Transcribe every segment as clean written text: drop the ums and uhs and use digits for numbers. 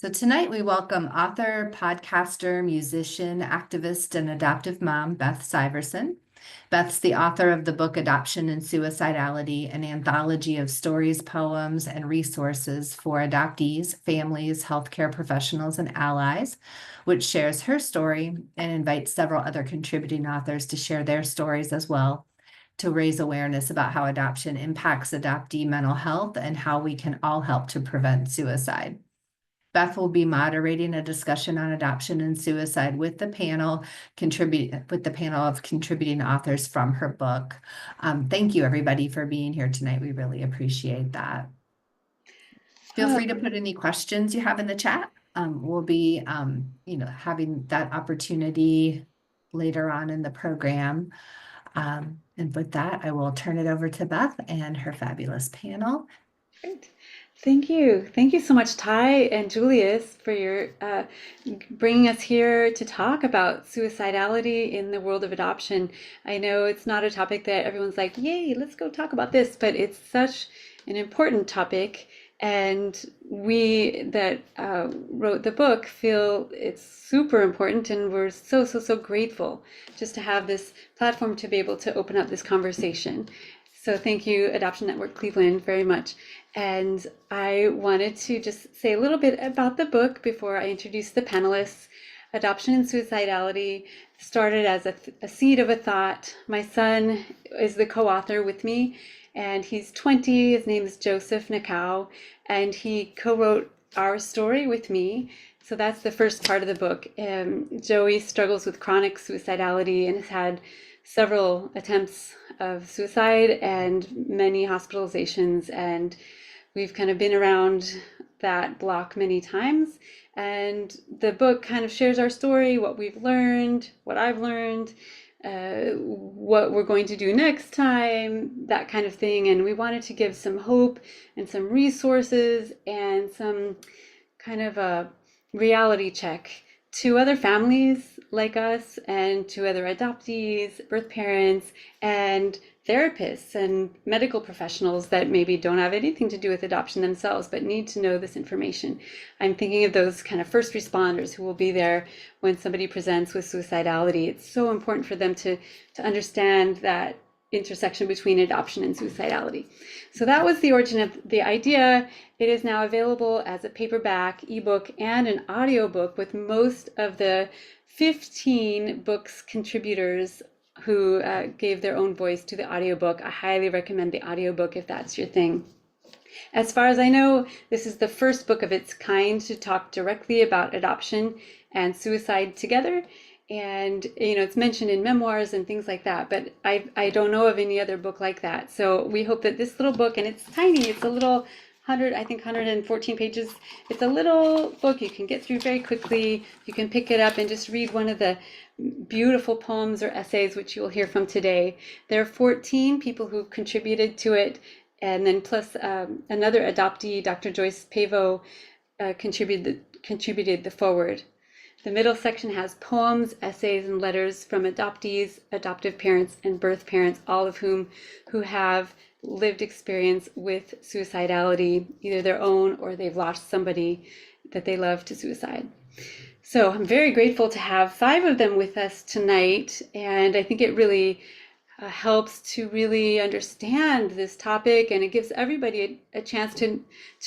So tonight we welcome author, podcaster, musician, activist, and adoptive mom, Beth Syverson. Beth's the author of the book Adoption and Suicidality, an anthology of stories, poems, and resources for adoptees, families, healthcare professionals, and allies, which shares her story and invites several other contributing authors to share their stories as well, to raise awareness about how adoption impacts adoptee mental health and how we can all help to prevent suicide. Beth will be moderating a discussion on adoption and suicide with the panel of contributing authors from her book. Thank you, everybody, for being here tonight. We really appreciate that. Feel free to put any questions you have in the chat. We'll be, having that opportunity later on in the program. And with that, I will turn it over to Beth and her fabulous panel. Great. Thank you. Thank you so much, Ty and Julius, for your bringing us here to talk about suicidality in the world of adoption. I know it's not a topic that everyone's like, yay, let's go talk about this, but it's such an important topic. And we that wrote the book feel it's super important, and we're so grateful just to have this platform to be able to open up this conversation. So thank you, Adoption Network Cleveland, very much. And I wanted to just say a little bit about the book before I introduce the panelists. Adoption and Suicidality started as a seed of a thought. My son is the co-author with me, and he's 20. His name is Joseph Nakau, and he co-wrote our story with me. So that's the first part of the book. Joey struggles with chronic suicidality and has had several attempts of suicide and many hospitalizations, and we've kind of been around that block many times. And the book kind of shares our story, what we've learned, what I've learned, what we're going to do next time, that kind of thing. And we wanted to give some hope and some resources and some kind of a reality check to other families like us and to other adoptees, birth parents, and therapists and medical professionals that maybe don't have anything to do with adoption themselves but need to know this information. I'm thinking of those kind of first responders who will be there when somebody presents with suicidality. It's so important for them to understand that intersection between adoption and suicidality. So that was the origin of the idea. It is now available as a paperback, ebook, and an audiobook, with most of the 15 books contributors who gave their own voice to the audiobook. I highly recommend the audiobook if that's your thing. As far as I know, this is the first book of its kind to talk directly about adoption and suicide together. And, it's mentioned in memoirs and things like that, but I don't know of any other book like that. So we hope that this little book, and it's tiny, it's a little 114 pages. It's a little book you can get through very quickly. You can pick it up and just read one of the beautiful poems or essays, which you will hear from today. There are 14 people who contributed to it, and then plus another adoptee, Dr. Joyce Pavo, contributed the foreword. The middle section has poems, essays, and letters from adoptees, adoptive parents, and birth parents, all of whom who have lived experience with suicidality, either their own or they've lost somebody that they love to suicide. So I'm very grateful to have 5 of them with us tonight, and I think it really helps to really understand this topic, and it gives everybody a chance to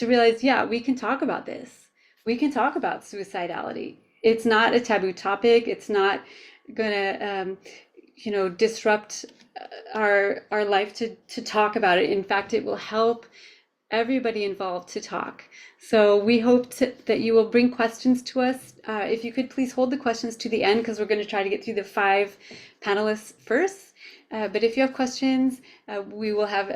realize, yeah, we can talk about this. We can talk about suicidality. It's not a taboo topic. It's not gonna, disrupt our life to talk about it. In fact, it will help everybody involved to talk. So we hope that you will bring questions to us. If you could please hold the questions to the end, because we're going to try to get through the 5 panelists first. But if you have questions, we will have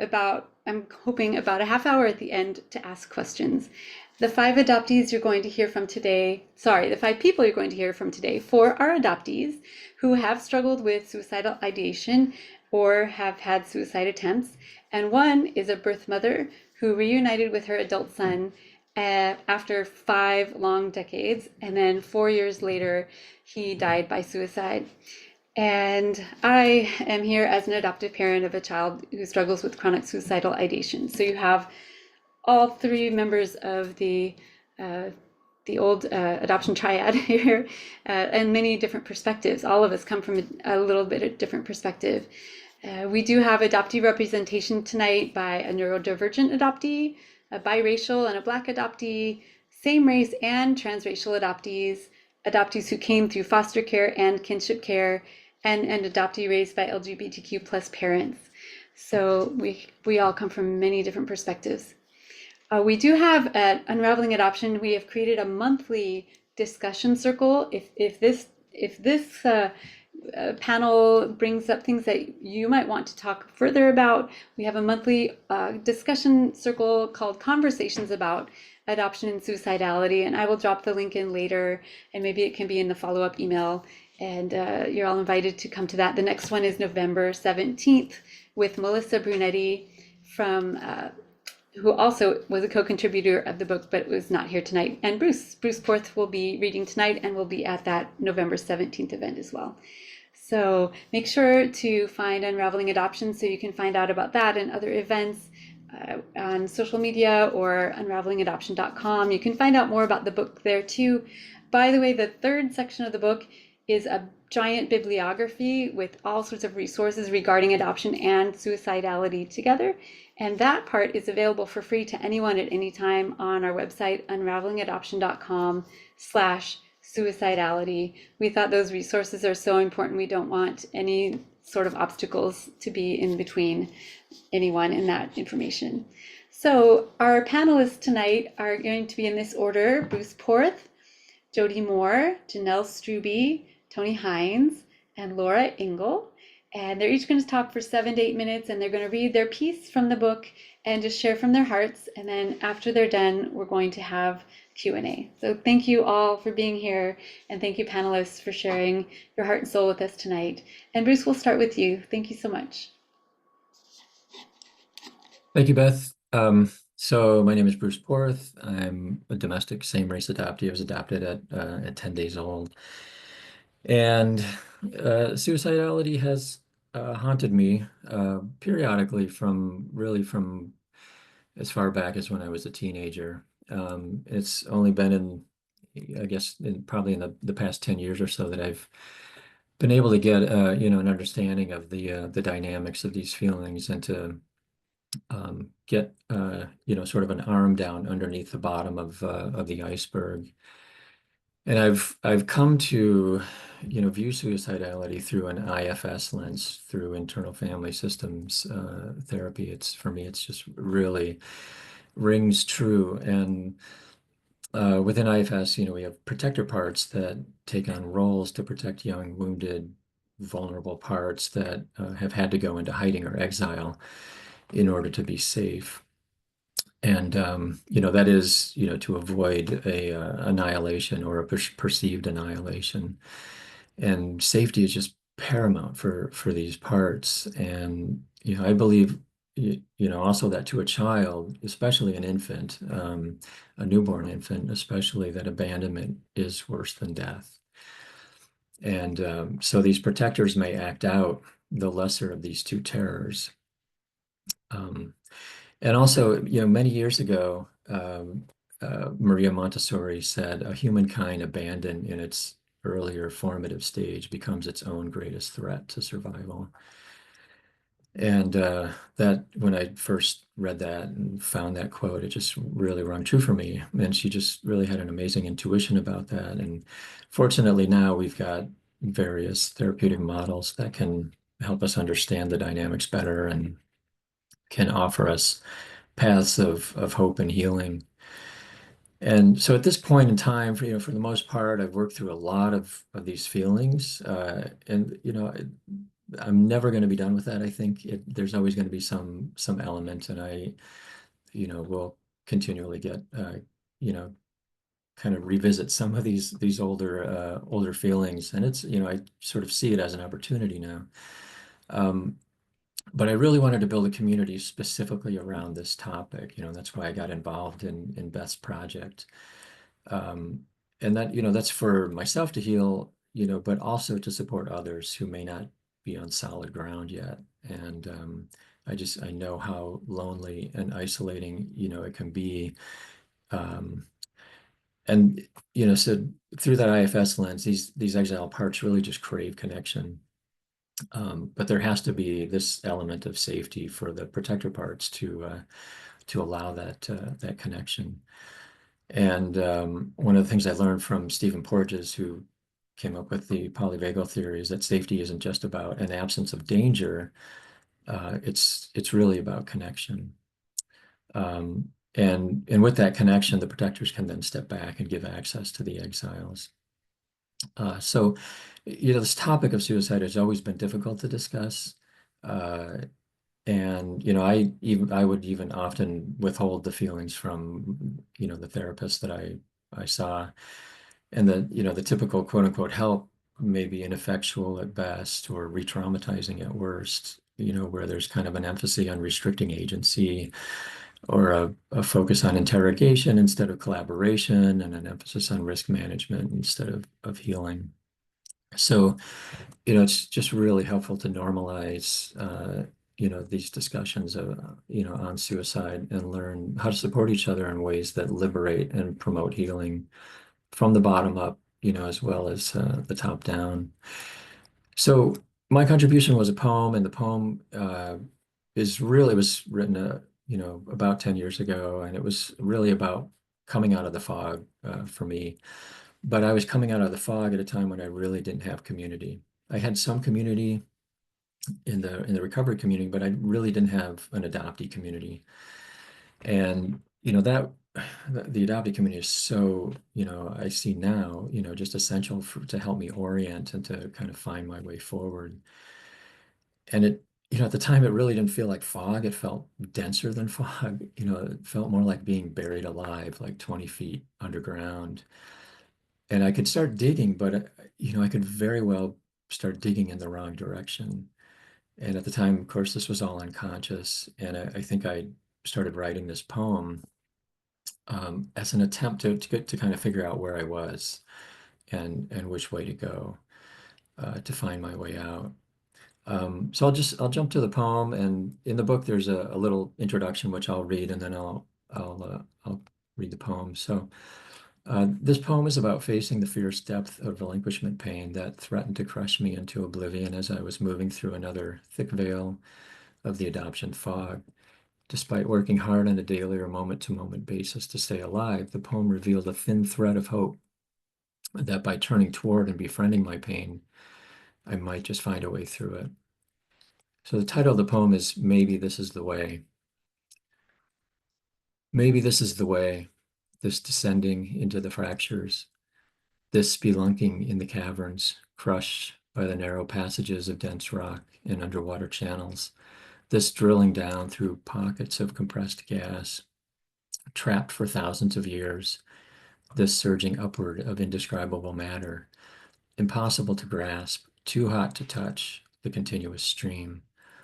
I'm hoping about a half hour at the end to ask questions. The 5 adoptees you're going to hear from today, the 5 people you're going to hear from today, 4 are adoptees who have struggled with suicidal ideation or have had suicide attempts, and 1 is a birth mother who reunited with her adult son after 5 long decades, and then 4 years later, he died by suicide. And I am here as an adoptive parent of a child who struggles with chronic suicidal ideation. So you have all 3 members of the the old adoption triad here, and many different perspectives. All of us come from a little bit of different perspective. We do have adoptee representation tonight by a neurodivergent adoptee, a biracial and a Black adoptee, same race and transracial adoptees who came through foster care and kinship care, and an adoptee raised by LGBTQ plus parents. So we all come from many different perspectives. We do have at Unraveling Adoption, we have created a monthly discussion circle. If this panel brings up things that you might want to talk further about, we have a monthly discussion circle called Conversations About Adoption and Suicidality, and I will drop the link in later, and maybe it can be in the follow-up email, and you're all invited to come to that. The next one is November 17th with Melissa Brunetti from who also was a co-contributor of the book, but was not here tonight. And Bruce Porth will be reading tonight and will be at that November 17th event as well. So make sure to find Unraveling Adoption so you can find out about that and other events on social media or unravelingadoption.com. You can find out more about the book there too. By the way, the third section of the book is a giant bibliography with all sorts of resources regarding adoption and suicidality together. And that part is available for free to anyone at any time on our website, unravelingadoption.com/suicidality. We thought those resources are so important. We don't want any sort of obstacles to be in between anyone in that information. So our panelists tonight are going to be in this order: Bruce Porth, Jody Moore, Janelle Struby, Tony Hines, and Laura Engel. And they're each going to talk for 7 to 8 minutes, and they're going to read their piece from the book and just share from their hearts. And then after they're done, we're going to have Q&A. So thank you all for being here, and thank you panelists for sharing your heart and soul with us tonight. And Bruce, we'll start with you. Thank you so much. Thank you, Beth. So my name is Bruce Porth. I'm a domestic same-race adoptee. I was adopted at 10 days old. And suicidality has haunted me periodically from as far back as when I was a teenager. It's only been I guess, probably in the past 10 years or so that I've been able to get, an understanding of the dynamics of these feelings and to get, sort of an arm down underneath the bottom of the iceberg. And I've come to, view suicidality through an IFS lens, through internal family systems therapy. For me, it's just really rings true. And within IFS, we have protector parts that take on roles to protect young, wounded, vulnerable parts that have had to go into hiding or exile in order to be safe. And, that is, to avoid a annihilation or a perceived annihilation. And safety is just paramount for these parts. And, I believe, also that to a child, especially an infant, a newborn infant, especially, that abandonment is worse than death. And so these protectors may act out the lesser of these two terrors. And also, many years ago, Maria Montessori said, "A humankind abandoned in its earlier formative stage becomes its own greatest threat to survival." And that when I first read that and found that quote, it just really rung true for me. And she just really had an amazing intuition about that. And fortunately, now we've got various therapeutic models that can help us understand the dynamics better and can offer us paths of hope and healing. And so at this point in time, for the most part, I've worked through a lot of these feelings, and I'm never going to be done with that. I think there's always going to be some element, and I will continually get kind of revisit some of these older feelings, and it's I sort of see it as an opportunity now. But I really wanted to build a community specifically around this topic. That's why I got involved in Beth's project. And that, that's for myself to heal, but also to support others who may not be on solid ground yet. And I know how lonely and isolating, it can be. And so through that IFS lens, these exile parts really just crave connection. But there has to be this element of safety for the protector parts to allow that connection. And one of the things I learned from Stephen Porges, who came up with the polyvagal theory, is that safety isn't just about an absence of danger. It's really about connection. And with that connection, the protectors can then step back and give access to the exiles. So, this topic of suicide has always been difficult to discuss. And I would even often withhold the feelings from the therapist that I saw, and the typical quote unquote help may be ineffectual at best or re-traumatizing at worst, where there's kind of an emphasis on restricting agency, or a focus on interrogation instead of collaboration, and an emphasis on risk management instead of healing. So, it's just really helpful to normalize, these discussions on suicide, and learn how to support each other in ways that liberate and promote healing from the bottom up, as well as the top down. So my contribution was a poem, and the poem was written, about 10 years ago, and it was really about coming out of the fog for me. But I was coming out of the fog at a time when I really didn't have community. I had some community in the recovery community, but I really didn't have an adoptee community. And that the adoptee community is so, I see now, just essential to help me orient and to kind of find my way forward. And at the time, it really didn't feel like fog. It felt denser than fog. It felt more like being buried alive, like 20 feet underground. And I could start digging, but I could very well start digging in the wrong direction. And at the time, of course, this was all unconscious. And I think I started writing this poem as an attempt to kind of figure out where I was, and which way to go to find my way out. So I'll jump to the poem, and in the book there's a little introduction which I'll read, and then I'll read the poem. So this poem is about facing the fierce depth of relinquishment pain that threatened to crush me into oblivion as I was moving through another thick veil of the adoption fog. Despite working hard on a daily or moment-to-moment basis to stay alive, the poem revealed a thin thread of hope that by turning toward and befriending my pain, I might just find a way through it. So the title of the poem is Maybe This Is the Way. Maybe this is the way, this descending into the fractures, this spelunking in the caverns, crushed by the narrow passages of dense rock and underwater channels, this drilling down through pockets of compressed gas, trapped for thousands of years, this surging upward of indescribable matter, impossible to grasp, too hot to touch, the continuous stream,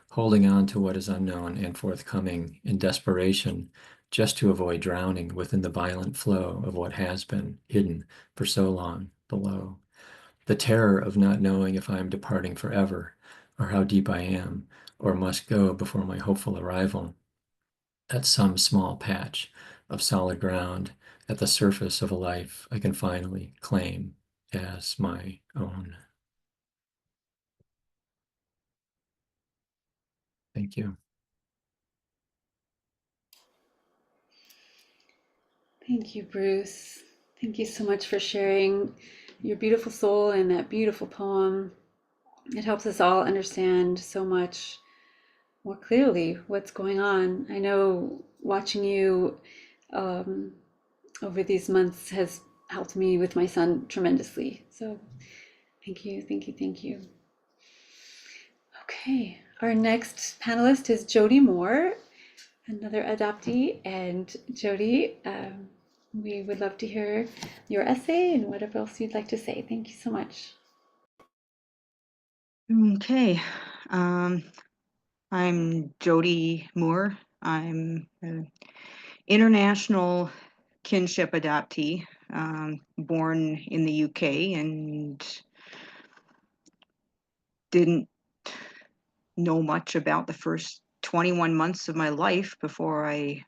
holding on to what is unknown and forthcoming in desperation, just to avoid drowning within the violent flow of what has been hidden for so long below. The terror of not knowing if I am departing forever, or how deep I am, or must go before my hopeful arrival at some small patch of solid ground at the surface of a life I can finally claim as my own. Thank you. Thank you, Bruce. Thank you so much for sharing your beautiful soul and that beautiful poem. It helps us all understand so much more clearly what's going on. I know watching you over these months has helped me with my son tremendously. So thank you, thank you, thank you. Okay, our next panelist is Jody Moore, another adoptee. And Jody, we would love to hear your essay and whatever else you'd like to say. Thank you so much. Okay, I'm Jody Moore. I'm an international kinship adoptee, born in the UK, and didn't know much about the first 21 months of my life before I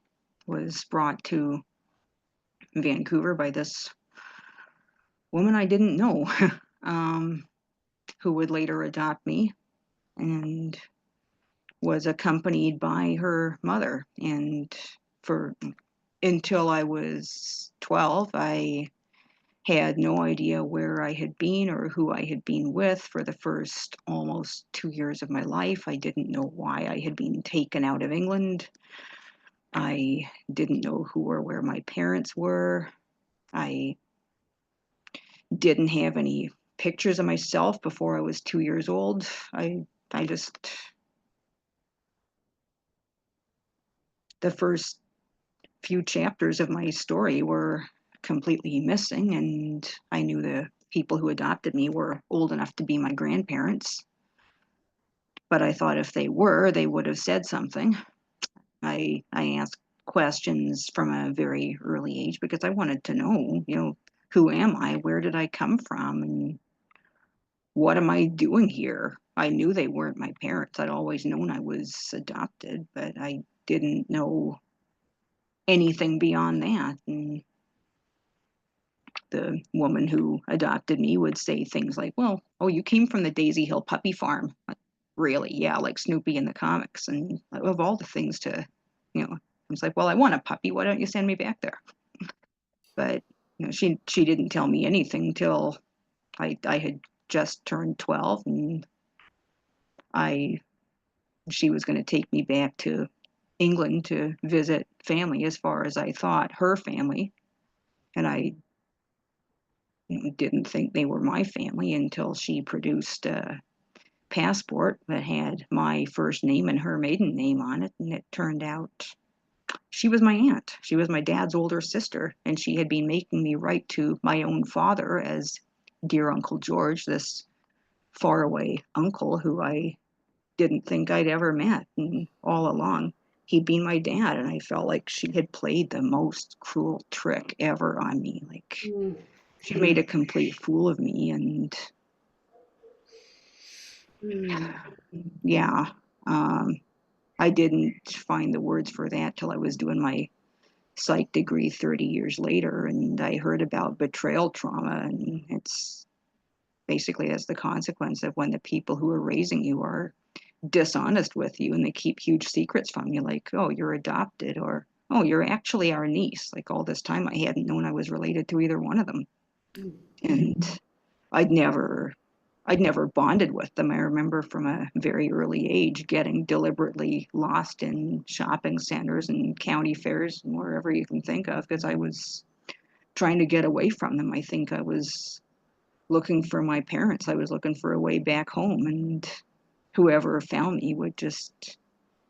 was brought to Vancouver by this woman I didn't know, who would later adopt me and was accompanied by her mother. And for until I was 12, I had no idea where I had been or who I had been with for the first almost 2 years of my life. I didn't know why I had been taken out of England. I didn't know who or where my parents were. I didn't have any pictures of myself before I was 2 years old. I just, the first few chapters of my story were completely missing, and I knew the people who adopted me were old enough to be my grandparents. But I thought if they were, they would have said something. I asked questions from a very early age because I wanted to know, who am I? Where did I come from? And what am I doing here? I knew they weren't my parents. I'd always known I was adopted, but I didn't know anything beyond that. And the woman who adopted me would say things like, well, oh, you came from the Daisy Hill puppy farm. Like, really? Yeah, like Snoopy in the comics. And of all the things to, I was like, well, I want a puppy. Why don't you send me back there? But she didn't tell me anything till I had just turned 12, and I she was going to take me back to England to visit family, as far as I thought her family. And I didn't think they were my family until she produced a passport that had my first name and her maiden name on it. And it turned out she was my aunt. She was my dad's older sister, and she had been making me write to my own father as dear Uncle George, this faraway uncle who I didn't think I'd ever met. And all along, he'd been my dad. And I felt like she had played the most cruel trick ever on me. Like, she made a complete fool of me. And yeah, I didn't find the words for that till I was doing my psych degree 30 years later. And I heard about betrayal trauma. And it's basically as the consequence of when the people who are raising you are dishonest with you and they keep huge secrets from you, like, oh, you're adopted, or oh, you're actually our niece. Like, all this time I hadn't known I was related to either one of them. And I'd never bonded with them. I remember from a very early age getting deliberately lost in shopping centers and county fairs and wherever you can think of, because I was trying to get away from them. I think I was looking for my parents. I was looking for a way back home, and whoever found me would just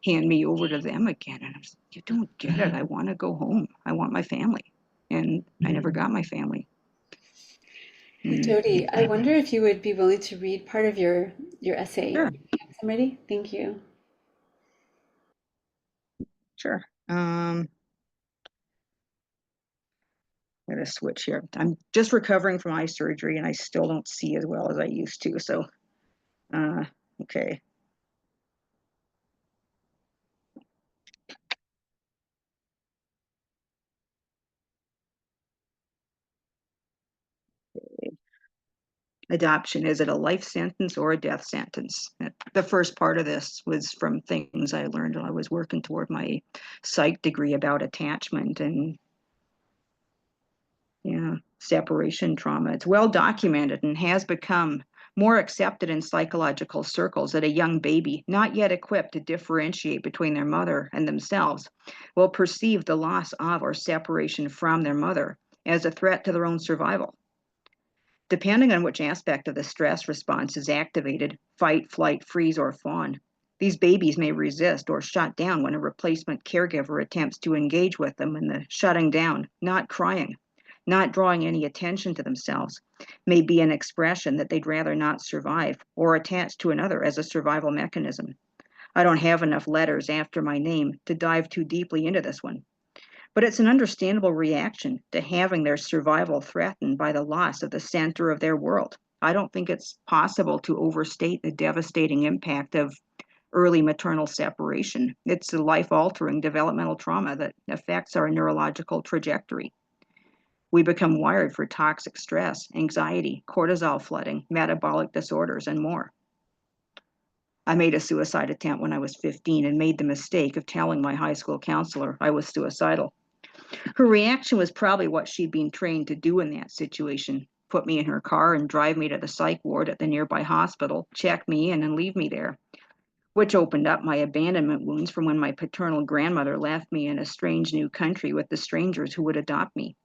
hand me over to them again. And I was like, you don't get it. I want to go home. I want my family. And I never got my family. Hey, Jody, I wonder if you would be willing to read part of your essay. Sure, I'm ready. Thank you. sure. I'm going to switch here. I'm just recovering from eye surgery and I still don't see as well as I used to. So, okay. Adoption, is it a life sentence or a death sentence? The first part of this was from things I learned when I was working toward my psych degree about attachment and separation trauma. It's well documented and has become more accepted in psychological circles that a young baby, not yet equipped to differentiate between their mother and themselves, will perceive the loss of or separation from their mother as a threat to their own survival. Depending on which aspect of the stress response is activated, fight, flight, freeze, or fawn, these babies may resist or shut down when a replacement caregiver attempts to engage with them, and the shutting down, not crying, not drawing any attention to themselves, may be an expression that they'd rather not survive or attach to another as a survival mechanism. I don't have enough letters after my name to dive too deeply into this one. But it's an understandable reaction to having their survival threatened by the loss of the center of their world. I don't think it's possible to overstate the devastating impact of early maternal separation. It's a life-altering developmental trauma that affects our neurological trajectory. We become wired for toxic stress, anxiety, cortisol flooding, metabolic disorders, and more. I made a suicide attempt when I was 15 and made the mistake of telling my high school counselor I was suicidal. Her reaction was probably what she'd been trained to do in that situation: put me in her car and drive me to the psych ward at the nearby hospital, check me in, and leave me there, which opened up my abandonment wounds from when my paternal grandmother left me in a strange new country with the strangers who would adopt me.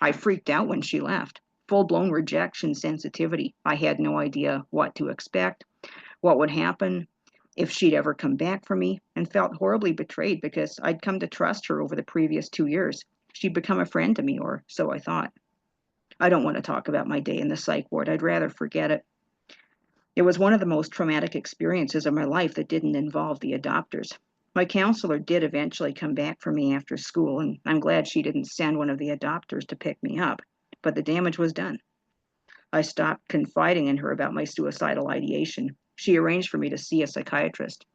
I freaked out when she left. Full-blown rejection sensitivity. I had no idea what to expect, what would happen, if she'd ever come back for me, and felt horribly betrayed because I'd come to trust her over the previous 2 years. She'd become a friend to me, or so I thought. I don't want to talk about my day in the psych ward. I'd rather forget it. It was one of the most traumatic experiences of my life that didn't involve the adopters. My counselor did eventually come back for me after school, and I'm glad she didn't send one of the adopters to pick me up, but the damage was done. I stopped confiding in her about my suicidal ideation. She arranged for me to see a psychiatrist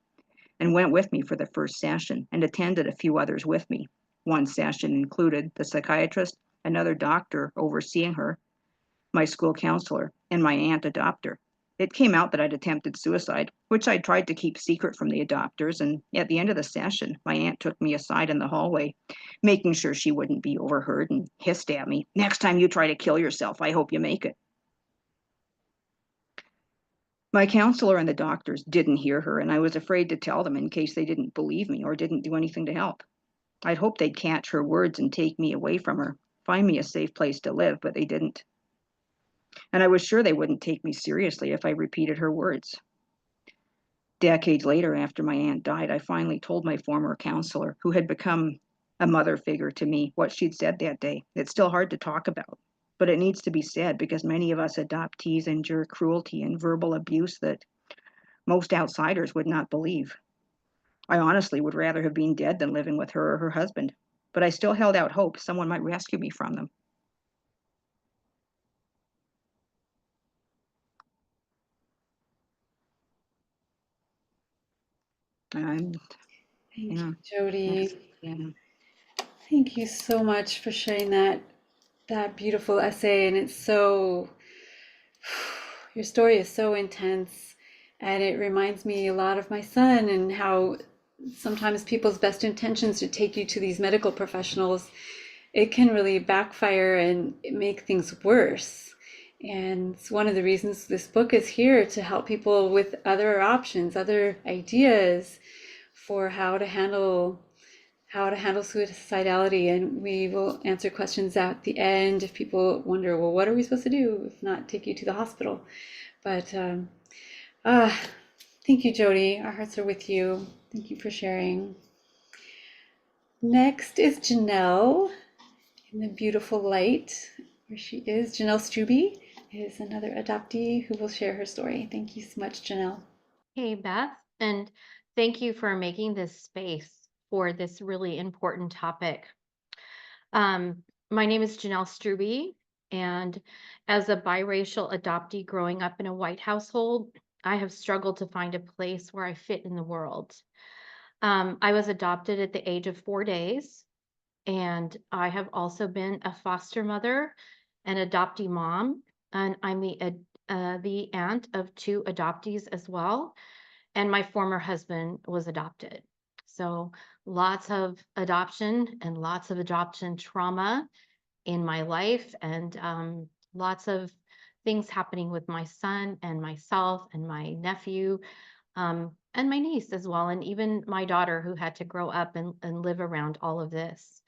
and went with me for the first session and attended a few others with me. One session included the psychiatrist, another doctor overseeing her, my school counselor, and my aunt adopter. It came out that I'd attempted suicide, which I tried to keep secret from the adopters, and at the end of the session, my aunt took me aside in the hallway, making sure she wouldn't be overheard, and hissed at me, "Next time you try to kill yourself, I hope you make it." My counselor and the doctors didn't hear her, and I was afraid to tell them in case they didn't believe me or didn't do anything to help. I'd hoped they'd catch her words and take me away from her, find me a safe place to live, but they didn't. And I was sure they wouldn't take me seriously if I repeated her words. Decades later, after my aunt died, I finally told my former counselor, who had become a mother figure to me, what she'd said that day. It's still hard to talk about, but it needs to be said because many of us adoptees endure cruelty and verbal abuse that most outsiders would not believe. I honestly would rather have been dead than living with her or her husband, but I still held out hope someone might rescue me from them. And Thank yeah, you, Jody. yeah. Thank you so much for sharing that beautiful essay. And it's so, your story is so intense, and it reminds me a lot of my son and how sometimes people's best intentions to take you to these medical professionals, it can really backfire and make things worse. And it's one of the reasons this book is here, to help people with other options, other ideas for how to handle suicidality. And we will answer questions at the end if people wonder, well, what are we supposed to do if not take you to the hospital? But thank you, Jody. Our hearts are with you. Thank you for sharing. Next is Janelle in the beautiful light where she is. Janelle Struby is another adoptee who will share her story. Thank you so much, Janelle. Hey, Beth, and thank you for making this space for this really important topic. My name is Janelle Struby, and as a biracial adoptee growing up in a white household, I have struggled to find a place where I fit in the world. I was adopted at the age of 4 days, and I have also been a foster mother, an adoptee mom, and I'm the aunt of 2 adoptees as well. And my former husband was adopted. So lots of adoption and lots of adoption trauma in my life, and lots of things happening with my son and myself and my nephew, and my niece as well, and even my daughter, who had to grow up and live around all of this.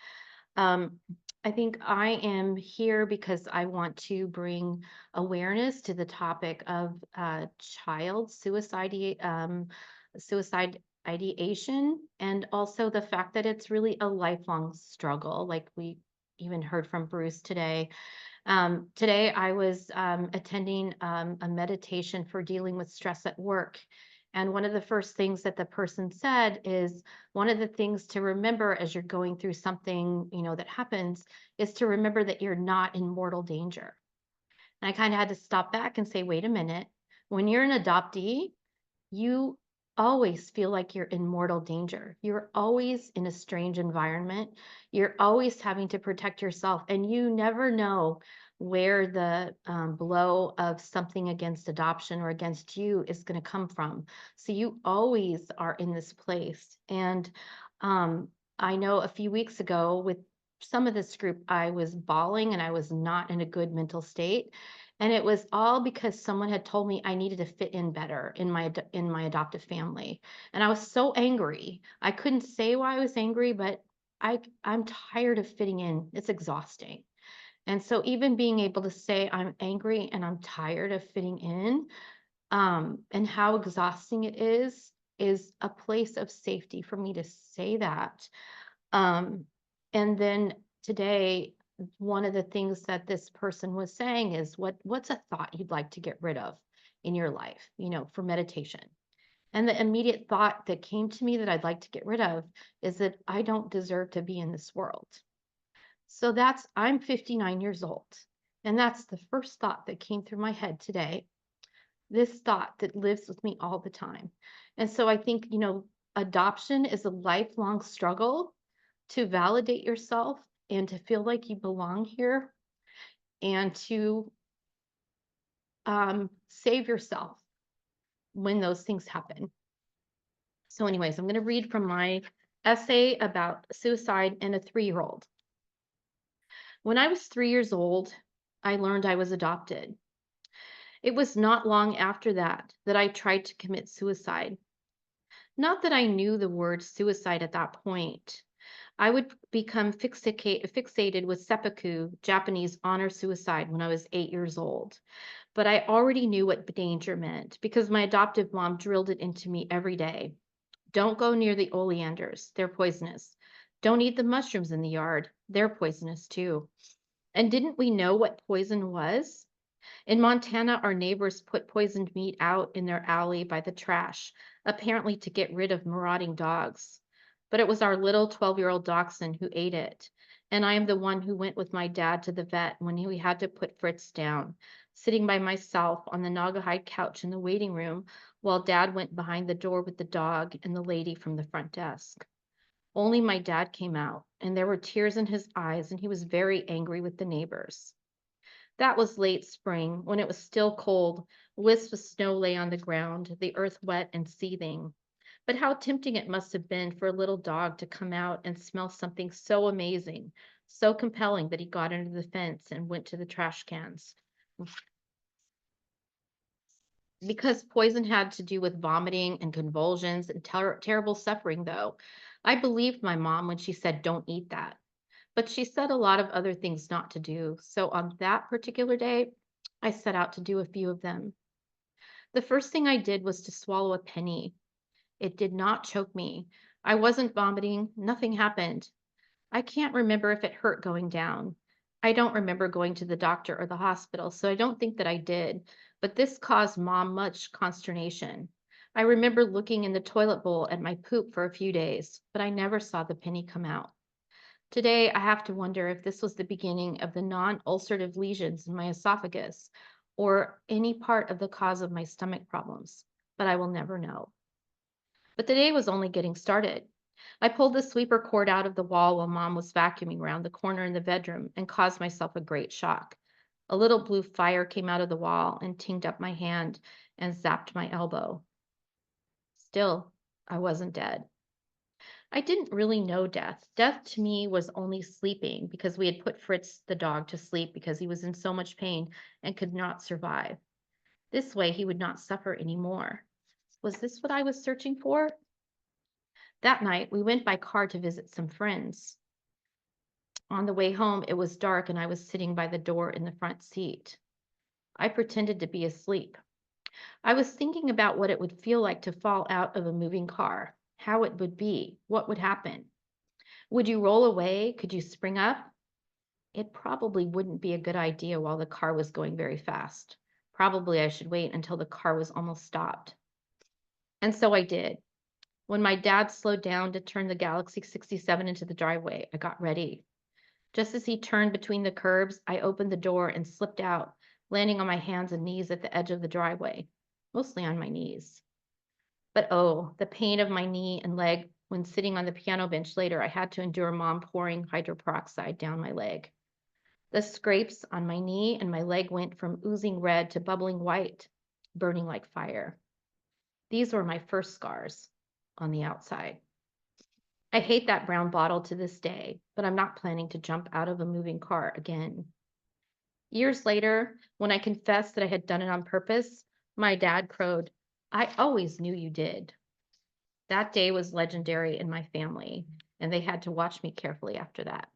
I think I am here because I want to bring awareness to the topic of child suicide ideation, and also the fact that it's really a lifelong struggle, like we even heard from Bruce today. Today I was attending a meditation for dealing with stress at work. And one of the first things that the person said is, one of the things to remember as you're going through something, that happens, is to remember that you're not in mortal danger. And I kind of had to stop back and say, wait a minute, when you're an adoptee, you always feel like you're in mortal danger. You're always in a strange environment. You're always having to protect yourself, and you never know where the blow of something against adoption or against you is going to come from. So you always are in this place. And I know a few weeks ago with some of this group, I was bawling and I was not in a good mental state. And it was all because someone had told me I needed to fit in better in my adoptive family. And I was so angry. I couldn't say why I was angry, but I'm tired of fitting in. It's exhausting. And so even being able to say I'm angry and I'm tired of fitting in, and how exhausting it is a place of safety for me to say that. And then today, one of the things that this person was saying is, what's a thought you'd like to get rid of in your life, for meditation? And the immediate thought that came to me that I'd like to get rid of is that I don't deserve to be in this world. So I'm 59 years old. And that's the first thought that came through my head today. This thought that lives with me all the time. And so I think, adoption is a lifelong struggle to validate yourself and to feel like you belong here and to save yourself when those things happen. So anyways, I'm going to read from my essay about suicide and a 3-year-old. When I was 3 years old, I learned I was adopted. It was not long after that I tried to commit suicide. Not that I knew the word suicide at that point. I would become fixated with seppuku, Japanese honor suicide, when I was 8 years old. But I already knew what danger meant because my adoptive mom drilled it into me every day. Don't go near the oleanders. They're poisonous. Don't eat the mushrooms in the yard. They're poisonous too. And didn't we know what poison was? In Montana, our neighbors put poisoned meat out in their alley by the trash, apparently to get rid of marauding dogs. But it was our little 12-year-old dachshund who ate it. And I am the one who went with my dad to the vet when we had to put Fritz down, sitting by myself on the Naugahyde couch in the waiting room while Dad went behind the door with the dog and the lady from the front desk. Only my dad came out, and there were tears in his eyes, and he was very angry with the neighbors. That was late spring, when it was still cold. Wisps of snow lay on the ground, the earth wet and seething. But how tempting it must have been for a little dog to come out and smell something so amazing, so compelling that he got under the fence and went to the trash cans. Because poison had to do with vomiting and convulsions and terrible suffering, though, I believed my mom when she said, "Don't eat that." But she said a lot of other things not to do. So on that particular day, I set out to do a few of them. The first thing I did was to swallow a penny. It did not choke me. I wasn't vomiting. Nothing happened. I can't remember if it hurt going down. I don't remember going to the doctor or the hospital, so I don't think that I did. But this caused Mom much consternation. I remember looking in the toilet bowl at my poop for a few days, but I never saw the penny come out. Today, I have to wonder if this was the beginning of the non-ulcerative lesions in my esophagus or any part of the cause of my stomach problems, but I will never know. But the day was only getting started. I pulled the sweeper cord out of the wall while Mom was vacuuming around the corner in the bedroom and caused myself a great shock. A little blue fire came out of the wall and tinged up my hand and zapped my elbow. Still, I wasn't dead. I didn't really know death. Death to me was only sleeping because we had put Fritz the dog to sleep because he was in so much pain and could not survive. This way he would not suffer anymore. Was this what I was searching for? That night, we went by car to visit some friends. On the way home, it was dark and I was sitting by the door in the front seat. I pretended to be asleep. I was thinking about what it would feel like to fall out of a moving car, how it would be, what would happen. Would you roll away? Could you spring up? It probably wouldn't be a good idea while the car was going very fast. Probably I should wait until the car was almost stopped. And so I did. When my dad slowed down to turn the Galaxy 67 into the driveway, I got ready. Just as he turned between the curbs, I opened the door and slipped out, landing on my hands and knees at the edge of the driveway, mostly on my knees. But oh, the pain of my knee and leg when sitting on the piano bench later, I had to endure Mom pouring hydroperoxide down my leg. The scrapes on my knee and my leg went from oozing red to bubbling white, burning like fire. These were my first scars on the outside. I hate that brown bottle to this day, but I'm not planning to jump out of a moving car again. Years later, when I confessed that I had done it on purpose, my dad crowed, "I always knew you did." That day was legendary in my family, and they had to watch me carefully after that.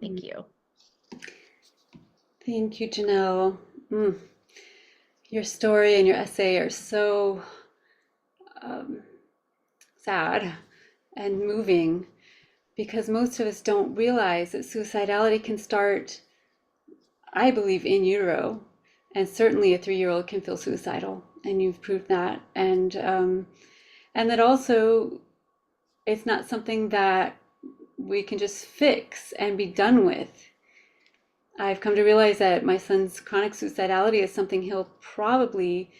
Thank you. Thank you, Janelle. Your story and your essay are so sad and moving, because most of us don't realize that suicidality can start, I believe, in utero, and certainly a 3-year-old can feel suicidal, and you've proved that, and that also it's not something that we can just fix and be done with. I've come to realize that my son's chronic suicidality is something he'll probably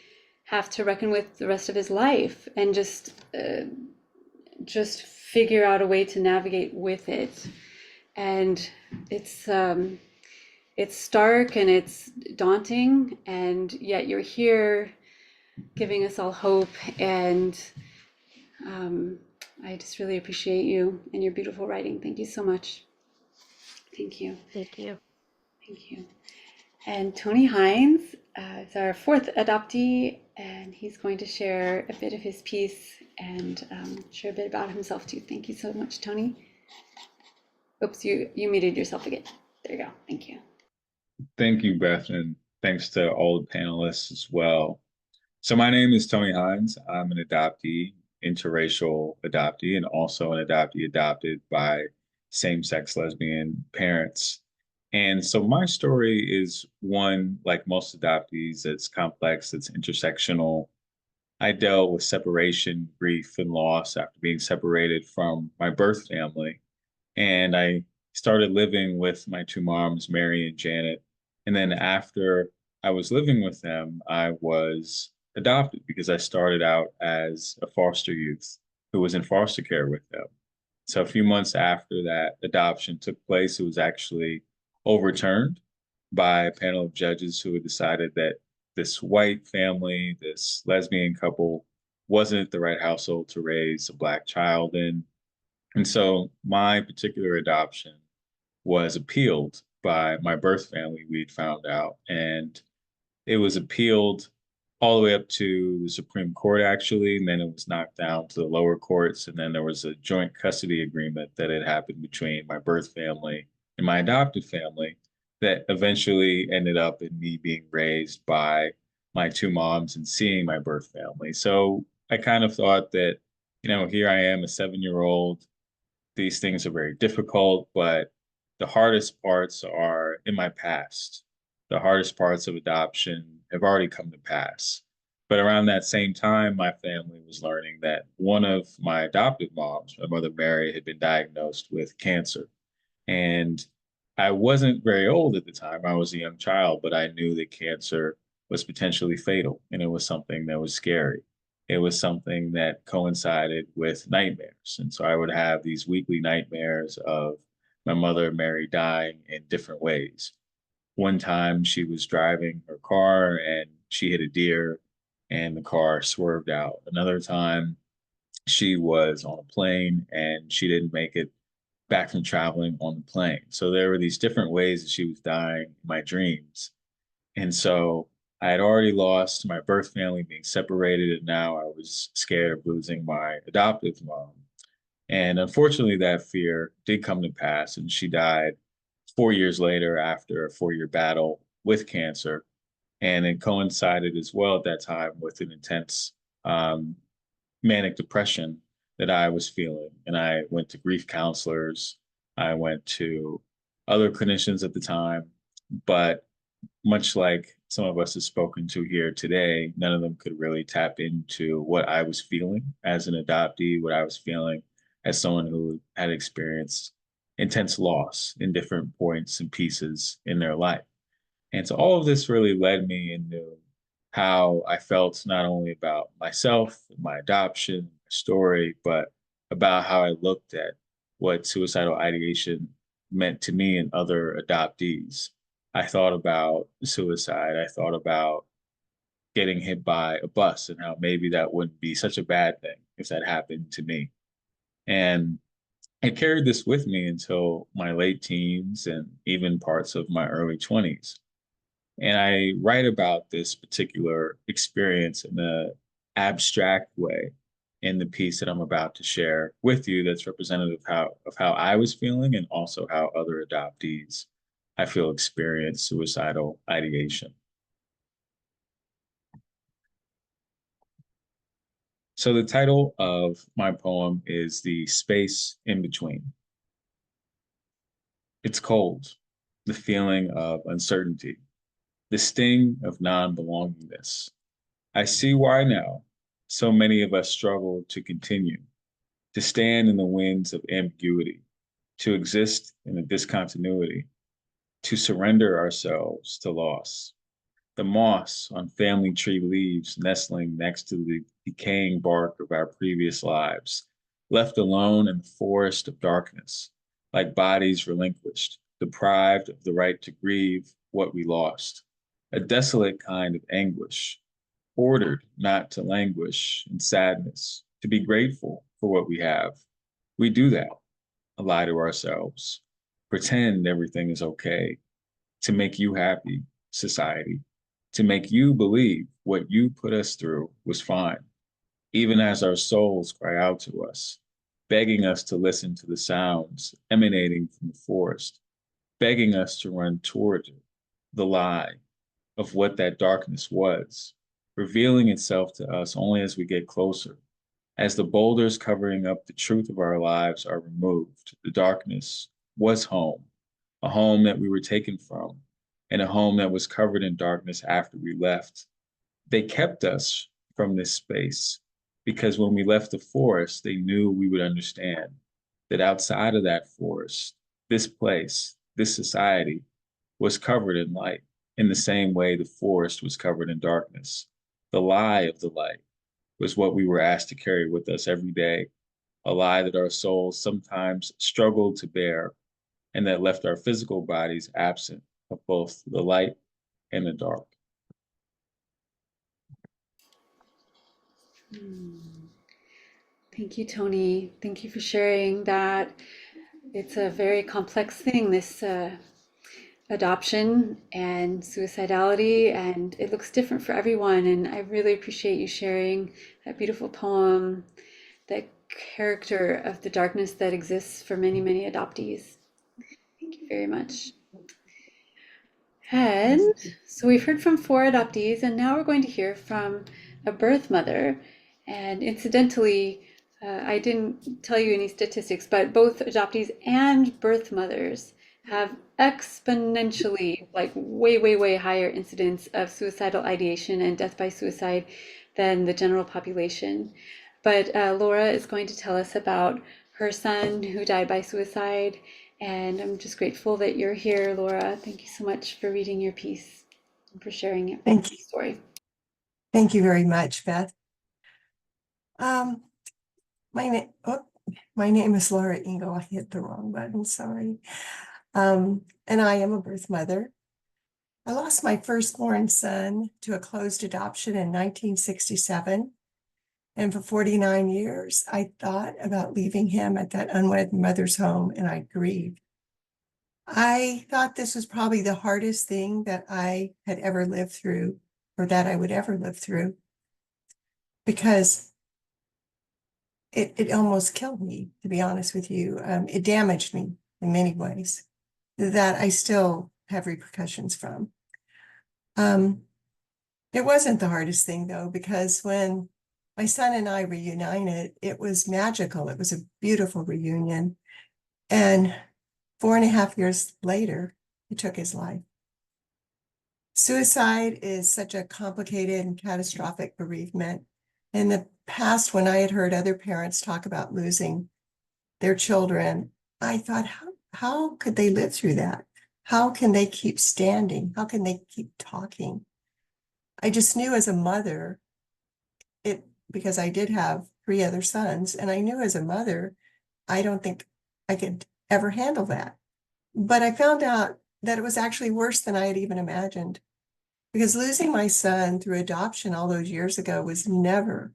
have to reckon with the rest of his life, and just figure out a way to navigate with it. And it's stark and it's daunting, and yet you're here giving us all hope. And I just really appreciate you and your beautiful writing. Thank you so much. Thank you. Thank you. Thank you. And Tony Hines is our 4th adoptee, and he's going to share a bit of his piece and share a bit about himself too. Thank you so much, Tony. Oops, you muted yourself again. There you go. Thank you. Thank you, Beth, and thanks to all the panelists as well. So my name is Tony Hines. I'm an adoptee, interracial adoptee, and also an adoptee adopted by same-sex lesbian parents. And so my story is one, like most adoptees, that's complex, that's intersectional. I dealt with separation, grief, and loss after being separated from my birth family. And I started living with my 2 moms, Mary and Janet. And then after I was living with them, I was adopted because I started out as a foster youth who was in foster care with them. So a few months after that adoption took place, it was actually overturned by a panel of judges who had decided that this white family, this lesbian couple, wasn't the right household to raise a Black child in. And so my particular adoption was appealed by my birth family, we'd found out. And it was appealed all the way up to the Supreme Court, actually, and then it was knocked down to the lower courts. And then there was a joint custody agreement that had happened between my birth family and my adopted family that eventually ended up in me being raised by my 2 moms and seeing my birth family. So I kind of thought that, here I am, a 7-year-old. These things are very difficult, but the hardest parts are in my past. The hardest parts of adoption have already come to pass. But around that same time, my family was learning that one of my adoptive moms, my mother Mary, had been diagnosed with cancer. And I wasn't very old at the time. I was a young child, but I knew that cancer was potentially fatal, and it was something that was scary. It was something that coincided with nightmares. And so I would have these weekly nightmares of my mother Mary dying in different ways. One time she was driving her car and she hit a deer and the car swerved out. Another time she was on a plane and she didn't make it back from traveling on the plane. So there were these different ways that she was dying in my dreams. And so I had already lost my birth family, being separated, and now I was scared of losing my adoptive mom. And unfortunately, that fear did come to pass, and she died 4 years later after a 4-year battle with cancer. And it coincided as well at that time with an intense manic depression that I was feeling. And I went to grief counselors, I went to other clinicians at the time, but much like some of us have spoken to here today, none of them could really tap into what I was feeling as an adoptee, what I was feeling as someone who had experienced intense loss in different points and pieces in their life. And so all of this really led me into how I felt not only about myself, my adoption, my story, but about how I looked at what suicidal ideation meant to me and other adoptees. I thought about suicide. I thought about getting hit by a bus and how maybe that wouldn't be such a bad thing if that happened to me. And I carried this with me until my late teens and even parts of my early 20s. And I write about this particular experience in an abstract way in the piece that I'm about to share with you that's representative of how I was feeling and also how other adoptees I feel experience suicidal ideation. So the title of my poem is The Space in Between. It's cold, the feeling of uncertainty, the sting of non-belongingness. I see why now so many of us struggle to continue, to stand in the winds of ambiguity, to exist in the discontinuity, to surrender ourselves to loss. The moss on family tree leaves nestling next to the decaying bark of our previous lives, left alone in the forest of darkness, like bodies relinquished, deprived of the right to grieve what we lost. A desolate kind of anguish, ordered not to languish in sadness, to be grateful for what we have. We do that, lie to ourselves, pretend everything is okay, to make you happy, society, to make you believe what you put us through was fine, even as our souls cry out to us, begging us to listen to the sounds emanating from the forest, begging us to run toward it, the lie of what that darkness was, revealing itself to us only as we get closer. As the boulders covering up the truth of our lives are removed, the darkness was home, a home that we were taken from, and a home that was covered in darkness after we left. They kept us from this space because when we left the forest, they knew we would understand that outside of that forest, this place, this society was covered in light in the same way the forest was covered in darkness. The lie of the light was what we were asked to carry with us every day, a lie that our souls sometimes struggled to bear and that left our physical bodies absent of both the light and the dark. Thank you, Tony. Thank you for sharing that. It's a very complex thing, this adoption and suicidality, and it looks different for everyone. And I really appreciate you sharing that beautiful poem, that character of the darkness that exists for many, many adoptees. Thank you very much. And so we've heard from 4 adoptees, and now we're going to hear from a birth mother. And incidentally, I didn't tell you any statistics, but both adoptees and birth mothers have exponentially, like way, way, way higher incidence of suicidal ideation and death by suicide than the general population. But Laura is going to tell us about her son who died by suicide. And I'm just grateful that you're here, Laura. Thank you so much for reading your piece and for sharing it. Thank you. Story. Thank you very much, Beth. My name is Laura Engel. I hit the wrong button, sorry. And I am a birth mother. I lost my firstborn son to a closed adoption in 1967. And for 49 years, I thought about leaving him at that unwed mother's home, and I grieved. I thought this was probably the hardest thing that I had ever lived through, or that I would ever live through, because it almost killed me, to be honest with you. It damaged me in many ways that I still have repercussions from. It wasn't the hardest thing, though, because when my son and I reunited, it was magical. It was a beautiful reunion. And 4.5 years later, he took his life. Suicide is such a complicated and catastrophic bereavement. In the past, when I had heard other parents talk about losing their children, I thought, how could they live through that? How can they keep standing? How can they keep talking? I just knew as a mother, because I did have 3 other sons, and I knew as a mother, I don't think I could ever handle that. But I found out that it was actually worse than I had even imagined, because losing my son through adoption all those years ago was never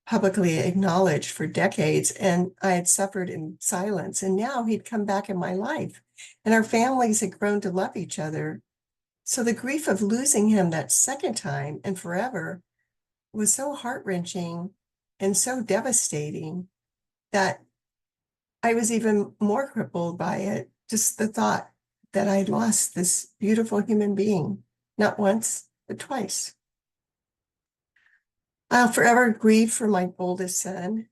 publicly acknowledged for decades, and I had suffered in silence. And now he'd come back in my life, and our families had grown to love each other. So the grief of losing him that second time and forever was so heart-wrenching and so devastating that I was even more crippled by it. Just the thought that I'd lost this beautiful human being, not once, but twice. I'll forever grieve for my oldest son.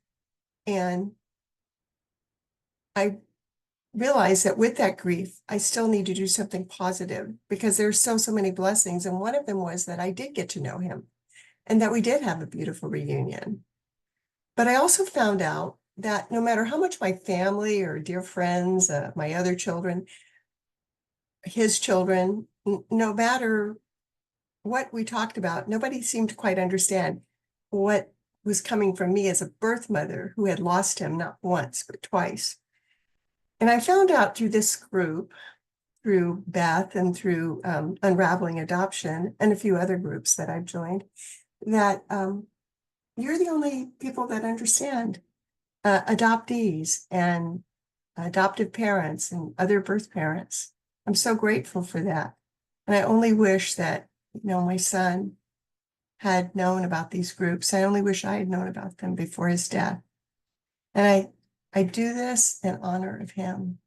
And I realize that with that grief, I still need to do something positive, because there's so many blessings. And one of them was that I did get to know him and that we did have a beautiful reunion. But I also found out that no matter how much my family or dear friends, my other children, his children, no matter what we talked about, nobody seemed to quite understand what was coming from me as a birth mother who had lost him not once, but twice. And I found out through this group, through Beth and through Unraveling Adoption and a few other groups that I've joined, that you're the only people that understand adoptees and adoptive parents and other birth parents. I'm so grateful for that. And I only wish that, my son had known about these groups. I only wish I had known about them before his death. And I do this in honor of him,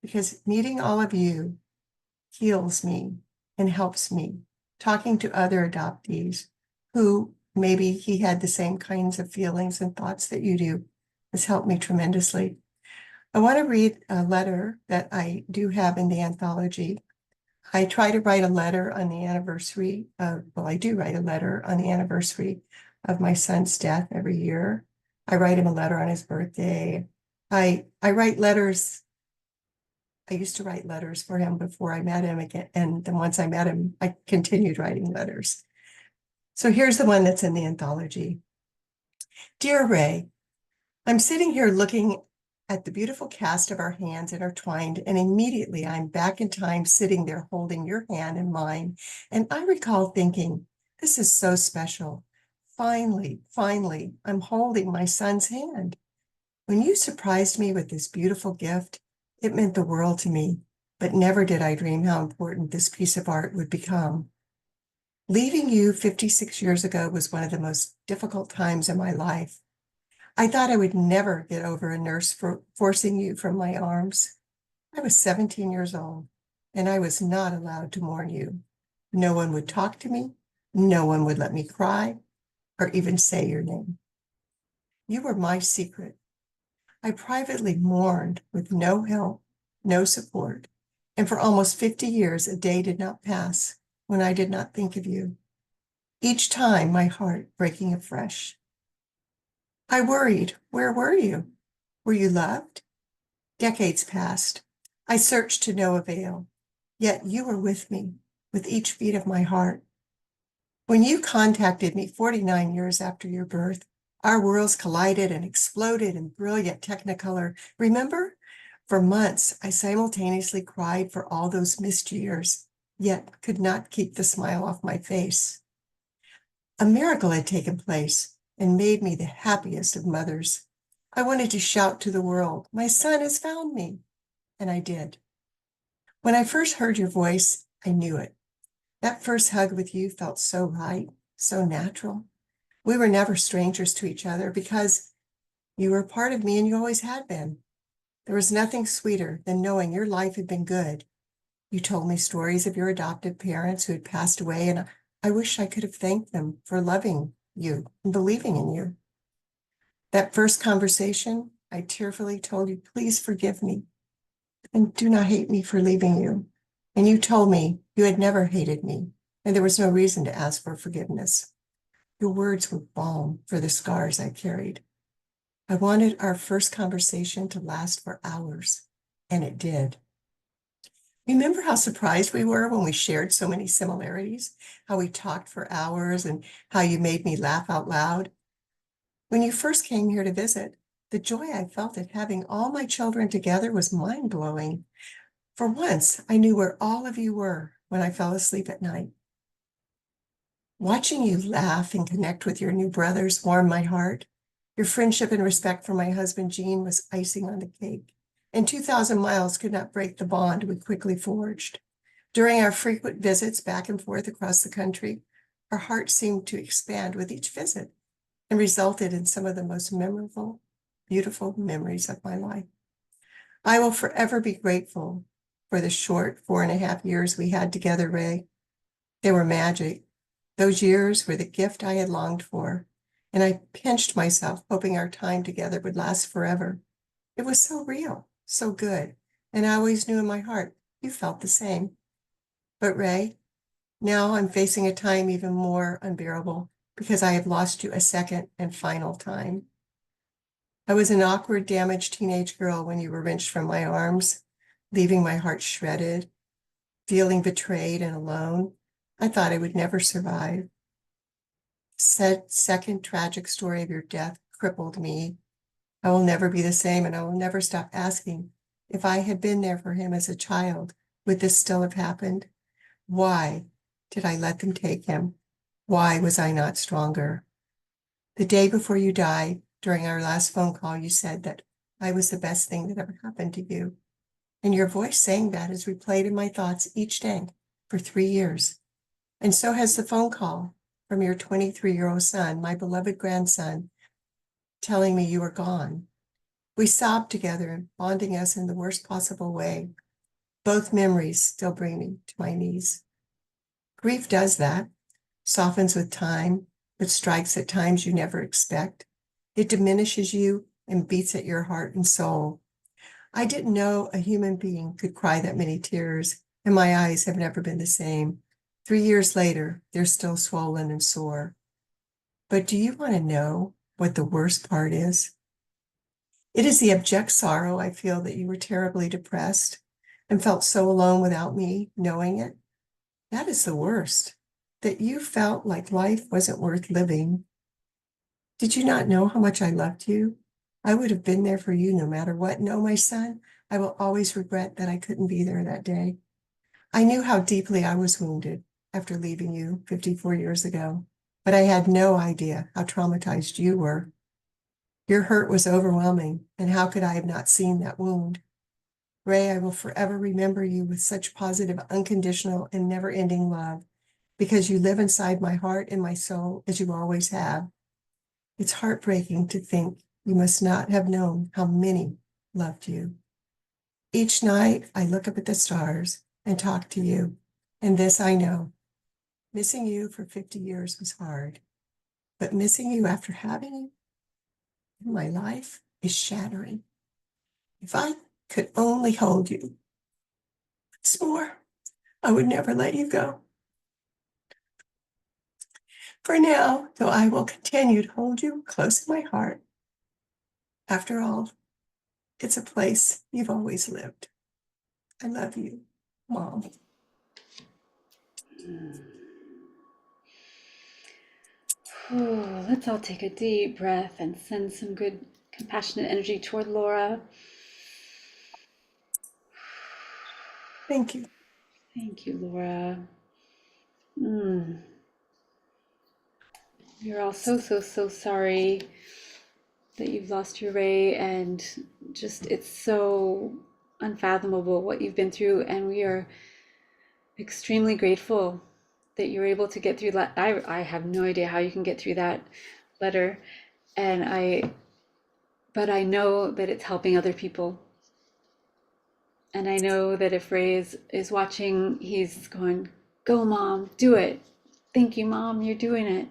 because meeting all of you heals me and helps me. Talking to other adoptees who maybe he had the same kinds of feelings and thoughts that you do has helped me tremendously. I want to read a letter that I do have in the anthology. I try to write a letter on the anniversary of, I do write a letter on the anniversary of my son's death every year. I write him a letter on his birthday. I write letters. I used to write letters for him before I met him again. And then once I met him, I continued writing letters. So here's the one that's in the anthology. Dear Ray, I'm sitting here looking at the beautiful cast of our hands intertwined, and immediately I'm back in time, sitting there holding your hand in mine. And I recall thinking, this is so special. Finally, I'm holding my son's hand. When you surprised me with this beautiful gift, it meant the world to me, but never did I dream how important this piece of art would become. Leaving you 56 years ago was one of the most difficult times in my life. I thought I would never get over a nurse forcing you from my arms. I was 17 years old, and I was not allowed to mourn you. No one would talk to me. No one would let me cry or even say your name. You were my secret. I privately mourned with no help, no support, and for almost 50 years, a day did not pass when I did not think of you. Each time, my heart breaking afresh. I worried, where were you? Were you loved? Decades passed. I searched to no avail, yet you were with me, with each beat of my heart. When you contacted me 49 years after your birth, our worlds collided and exploded in brilliant technicolor. Remember? For months, I simultaneously cried for all those missed years, yet could not keep the smile off my face. A miracle had taken place and made me the happiest of mothers. I wanted to shout to the world, my son has found me. And I did. When I first heard your voice, I knew it. That first hug with you felt so right, so natural. We were never strangers to each other because you were part of me and you always had been. There was nothing sweeter than knowing your life had been good. You told me stories of your adoptive parents who had passed away, and I wish I could have thanked them for loving you and believing in you. That first conversation, I tearfully told you, please forgive me and do not hate me for leaving you. And you told me you had never hated me and there was no reason to ask for forgiveness. Your words were balm for the scars I carried. I wanted our first conversation to last for hours, and it did. Remember how surprised we were when we shared so many similarities, how we talked for hours, and how you made me laugh out loud? When you first came here to visit, the joy I felt at having all my children together was mind-blowing. For once, I knew where all of you were when I fell asleep at night. Watching you laugh and connect with your new brothers warmed my heart. Your friendship and respect for my husband, Gene, was icing on the cake, and 2,000 miles could not break the bond we quickly forged. During our frequent visits back and forth across the country, our hearts seemed to expand with each visit and resulted in some of the most memorable, beautiful memories of my life. I will forever be grateful for the short 4.5 years we had together, Ray. They were magic. Those years were the gift I had longed for, and I pinched myself, hoping our time together would last forever. It was so real, so good, and I always knew in my heart you felt the same. But Ray, now I'm facing a time even more unbearable because I have lost you a second and final time. I was an awkward, damaged teenage girl when you were wrenched from my arms, leaving my heart shredded, feeling betrayed and alone. I thought I would never survive. Second tragic story of your death crippled me. I will never be the same, and I will never stop asking if I had been there for him as a child, would this still have happened? Why did I let them take him? Why was I not stronger? The day before you died, during our last phone call, you said that I was the best thing that ever happened to you. And your voice saying that has replayed in my thoughts each day for 3 years. And so has the phone call from your 23-year-old son, my beloved grandson, telling me you were gone. We sobbed together, bonding us in the worst possible way. Both memories still bring me to my knees. Grief does that, softens with time, but strikes at times you never expect. It diminishes you and beats at your heart and soul. I didn't know a human being could cry that many tears, and my eyes have never been the same. 3 years later, they're still swollen and sore. But do you want to know what the worst part is? It is the abject sorrow I feel that you were terribly depressed and felt so alone without me knowing it. That is the worst, that you felt like life wasn't worth living. Did you not know how much I loved you? I would have been there for you no matter what. No, my son, I will always regret that I couldn't be there that day. I knew how deeply I was wounded after leaving you 54 years ago, but I had no idea how traumatized you were. Your hurt was overwhelming, and how could I have not seen that wound? Ray, I will forever remember you with such positive, unconditional, and never-ending love, because you live inside my heart and my soul as you always have. It's heartbreaking to think you must not have known how many loved you. Each night, I look up at the stars and talk to you, and this I know. Missing you for 50 years was hard, but missing you after having you in my life is shattering. If I could only hold you once more, I would never let you go. For now, though, I will continue to hold you close in my heart. After all, it's a place you've always lived. I love you, Mom. Oh, let's all take a deep breath and send some good compassionate energy toward Laura. Thank you. Thank you, Laura. We're all so, so, so sorry that you've lost your Ray, and just it's so unfathomable what you've been through, and we are extremely grateful that you're able to get through that. I have no idea how you can get through that letter, but I know that it's helping other people. And I know that if Ray is watching, he's going, "Go, Mom, do it. Thank you, Mom, you're doing it."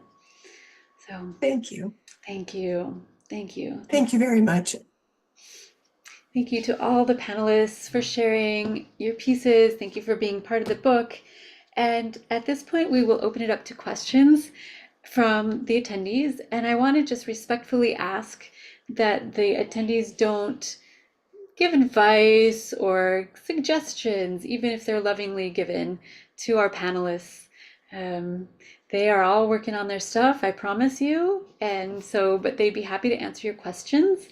So Thank you. thank you. Thank you. Thank you very much. Thank you to all the panelists for sharing your pieces. Thank you for being part of the book. And at this point, we will open it up to questions from the attendees. And I want to just respectfully ask that the attendees don't give advice or suggestions, even if they're lovingly given, to our panelists. They are all working on their stuff, I promise you. And so, but they'd be happy to answer your questions.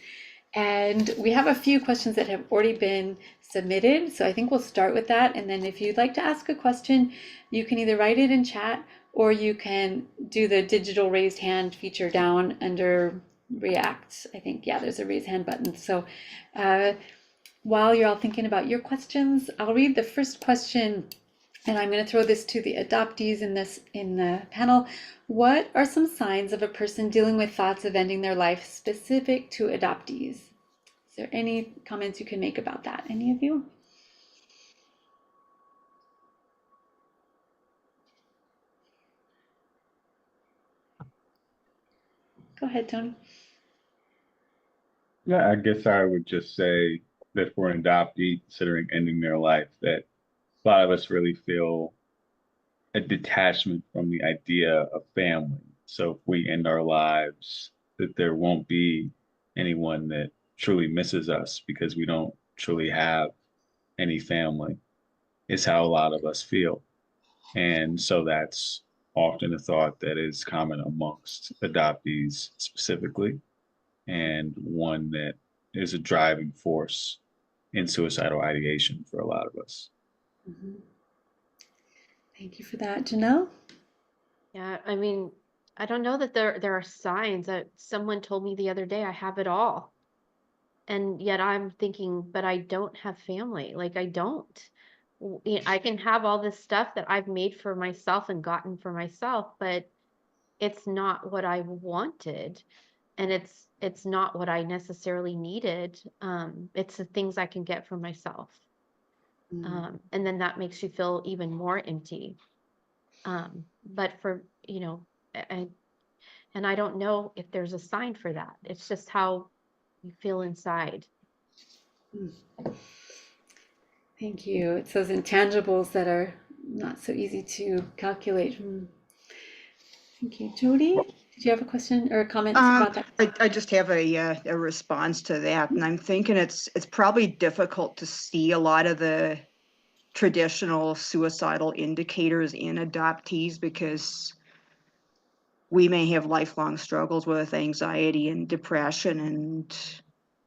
And we have a few questions that have already been submitted. So I think we'll start with that. And then if you'd like to ask a question, you can either write it in chat or you can do the digital raised hand feature down under React. I think, yeah, there's a raise hand button. So while you're all thinking about your questions, I'll read the first question. And I'm going to throw this to the adoptees in the panel. What are some signs of a person dealing with thoughts of ending their life specific to adoptees? Is there any comments you can make about that? Any of you? Go ahead, Tony. Yeah, I guess I would just say that for an adoptee considering ending their life, that a lot of us really feel a detachment from the idea of family. So if we end our lives, that there won't be anyone that truly misses us because we don't truly have any family, is how a lot of us feel. And so that's often a thought that is common amongst adoptees specifically, and one that is a driving force in suicidal ideation for a lot of us. Mm-hmm. Thank you for that, Janelle. Yeah, I mean, I don't know that there are signs that someone told me the other day I have it all. And yet I'm thinking, but I don't have family. Like I don't. I can have all this stuff that I've made for myself and gotten for myself, but it's not what I wanted, and it's not what I necessarily needed. It's the things I can get for myself. And then that makes you feel even more empty. But for, and I don't know if there's a sign for that. It's just how you feel inside. Thank you. It's those intangibles that are not so easy to calculate. Thank you. Jody, did you have a question or a comment about that? I just have a response to that, and I'm thinking it's probably difficult to see a lot of the traditional suicidal indicators in adoptees because we may have lifelong struggles with anxiety and depression and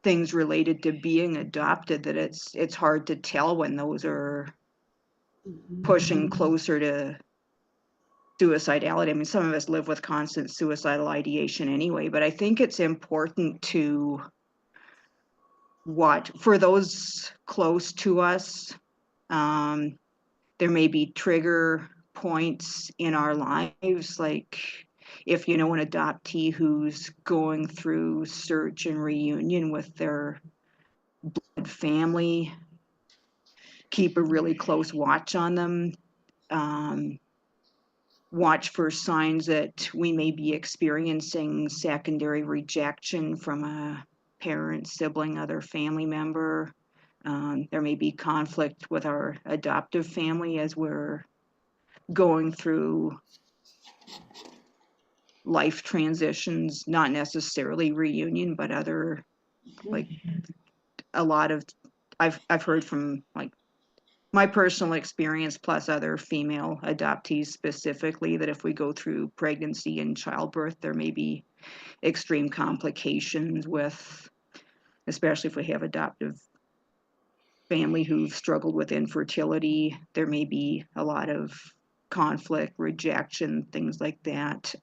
things related to being adopted, that it's hard to tell when those are pushing closer to suicidality. I mean, some of us live with constant suicidal ideation anyway, but I think it's important to watch for those close to us. There may be trigger points in our lives, like if you know an adoptee who's going through search and reunion with their blood family, keep a really close watch on them. Watch for signs that we may be experiencing secondary rejection from a parent, sibling, other family member. There may be conflict with our adoptive family as we're going through life transitions, not necessarily reunion, but other, like a lot of, I've heard from like my personal experience plus other female adoptees specifically, that if we go through pregnancy and childbirth, there may be extreme complications with, especially if we have adoptive family who've struggled with infertility, there may be a lot of conflict, rejection, things like that.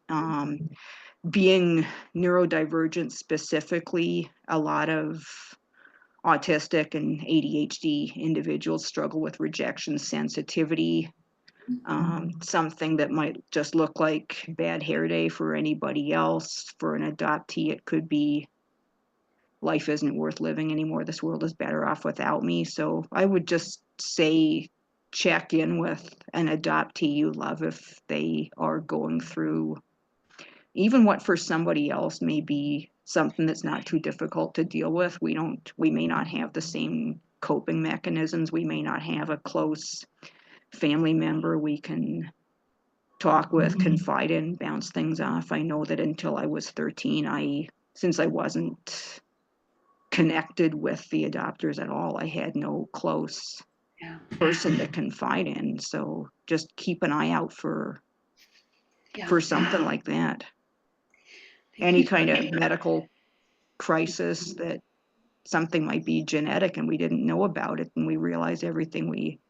Being neurodivergent specifically, a lot of autistic and ADHD individuals struggle with rejection sensitivity. Something that might just look like bad hair day for anybody else, for an adoptee, it could be life isn't worth living anymore. This world is better off without me. So I would just say check in with an adoptee you love if they are going through even what for somebody else may be something that's not too difficult to deal with. We may not have the same coping mechanisms. We may not have a close family member we can talk with, confide in, bounce things off. I know that until I was 13, since I wasn't connected with the adopters at all. I had no close Yeah. person to confide in. So just keep an eye out for Yeah. something like that. Thank Any you. kind of medical crisis that something might be genetic and we didn't know about it, and we realize everything we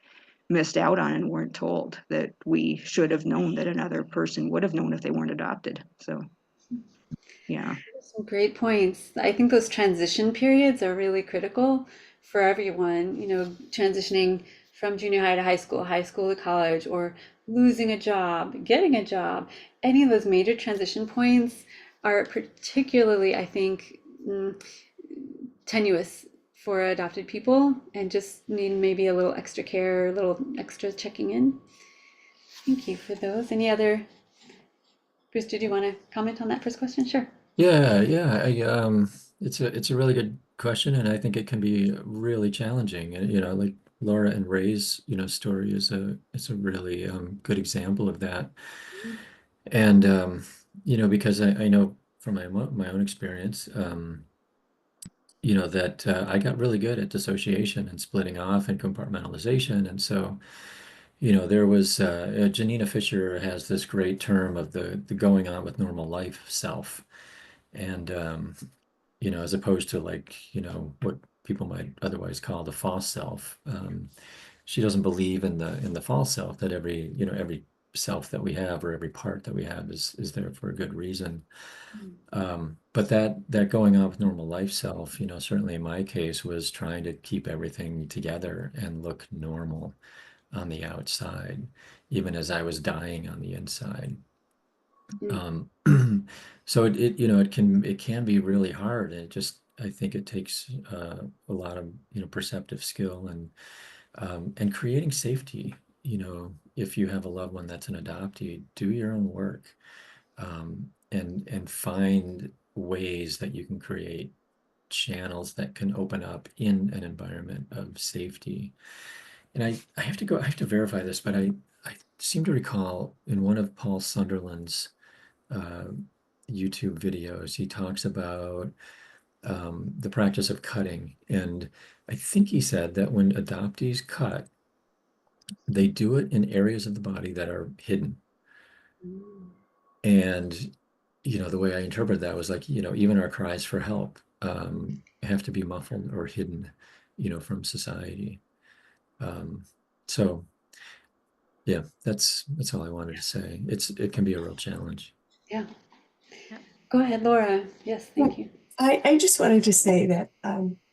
missed out on and weren't told that we should have known, that another person would have known if they weren't adopted. So yeah. Some great points. I think those transition periods are really critical for everyone, transitioning from junior high to high school to college, or losing a job, getting a job. Any of those major transition points are particularly, I think, tenuous for adopted people and just need maybe a little extra care, a little extra checking in. Thank you for those. Any other, Bruce, did you want to comment on that first question? Sure. Yeah. It's a really good question, and I think it can be really challenging. And like Laura and Ray's story is a really good example of that. And because I know from my own experience, that I got really good at dissociation and splitting off and compartmentalization, and so there was Janina Fisher has this great term of the going on with normal life self. And as opposed to like, what people might otherwise call the false self. She doesn't believe in the false self, that every self that we have or every part that we have is there for a good reason. But that going on with normal life self, certainly in my case, was trying to keep everything together and look normal on the outside, even as I was dying on the inside. So it can be really hard, and I think it takes a lot of perceptive skill and creating safety. If you have a loved one that's an adoptee, do your own work, and find ways that you can create channels that can open up in an environment of safety. And I have to verify this, but I seem to recall in one of Paul Sunderland's YouTube videos, he talks about the practice of cutting. And I think he said that when adoptees cut, they do it in areas of the body that are hidden. And, the way I interpret that was like, even our cries for help have to be muffled or hidden, from society. So yeah, that's all I wanted to say. It can be a real challenge. Yeah. Go ahead, Laura. Yes, thank you. I just wanted to say that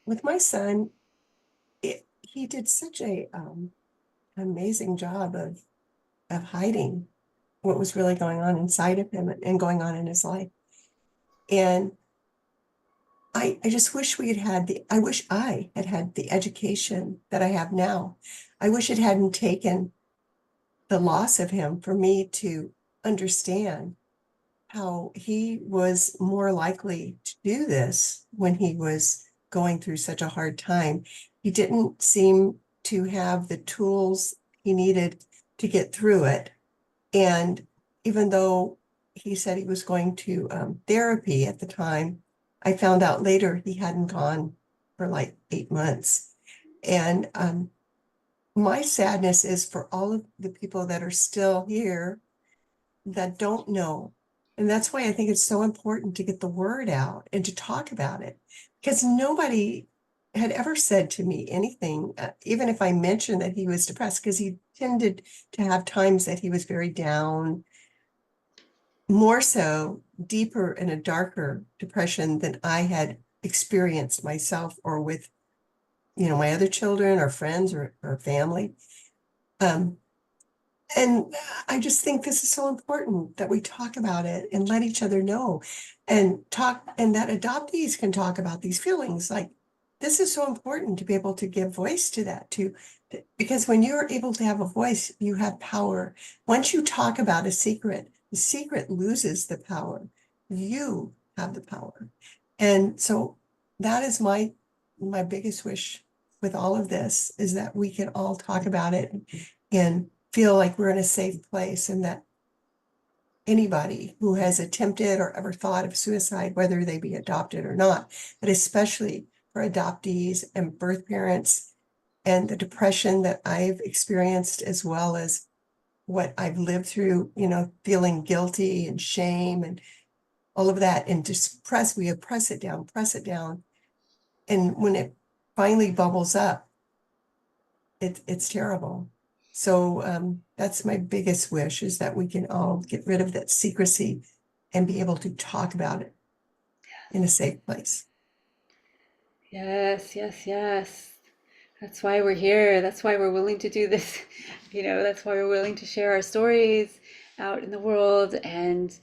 with my son, he did such a amazing job of hiding what was really going on inside of him and going on in his life. And I just wish I wish I had had the education that I have now. I wish it hadn't taken the loss of him for me to understand how he was more likely to do this when he was going through such a hard time. He didn't seem to have the tools he needed to get through it. And even though he said he was going to therapy at the time, I found out later he hadn't gone for like 8 months. And my sadness is for all of the people that are still here that don't know. And that's why I think it's so important to get the word out and to talk about it, because nobody had ever said to me anything, even if I mentioned that he was depressed, because he tended to have times that he was very down, more so deeper in a darker depression than I had experienced myself or with, my other children or friends or family. And I just think this is so important that we talk about it and let each other know and that adoptees can talk about these feelings. Like, this is so important to be able to give voice to that too, because when you're able to have a voice, you have power. Once you talk about a secret, the secret loses the power. You have the power. And so that is my biggest wish with all of this, is that we can all talk about it and feel like we're in a safe place, and that anybody who has attempted or ever thought of suicide, whether they be adopted or not, but especially for adoptees and birth parents, and the depression that I've experienced, as well as what I've lived through, feeling guilty and shame and all of that, and just press it down. And when it finally bubbles up, it's terrible. So that's my biggest wish, is that we can all get rid of that secrecy and be able to talk about it in a safe place. Yes, yes, yes. That's why we're here. That's why we're willing to do this. That's why we're willing to share our stories out in the world. And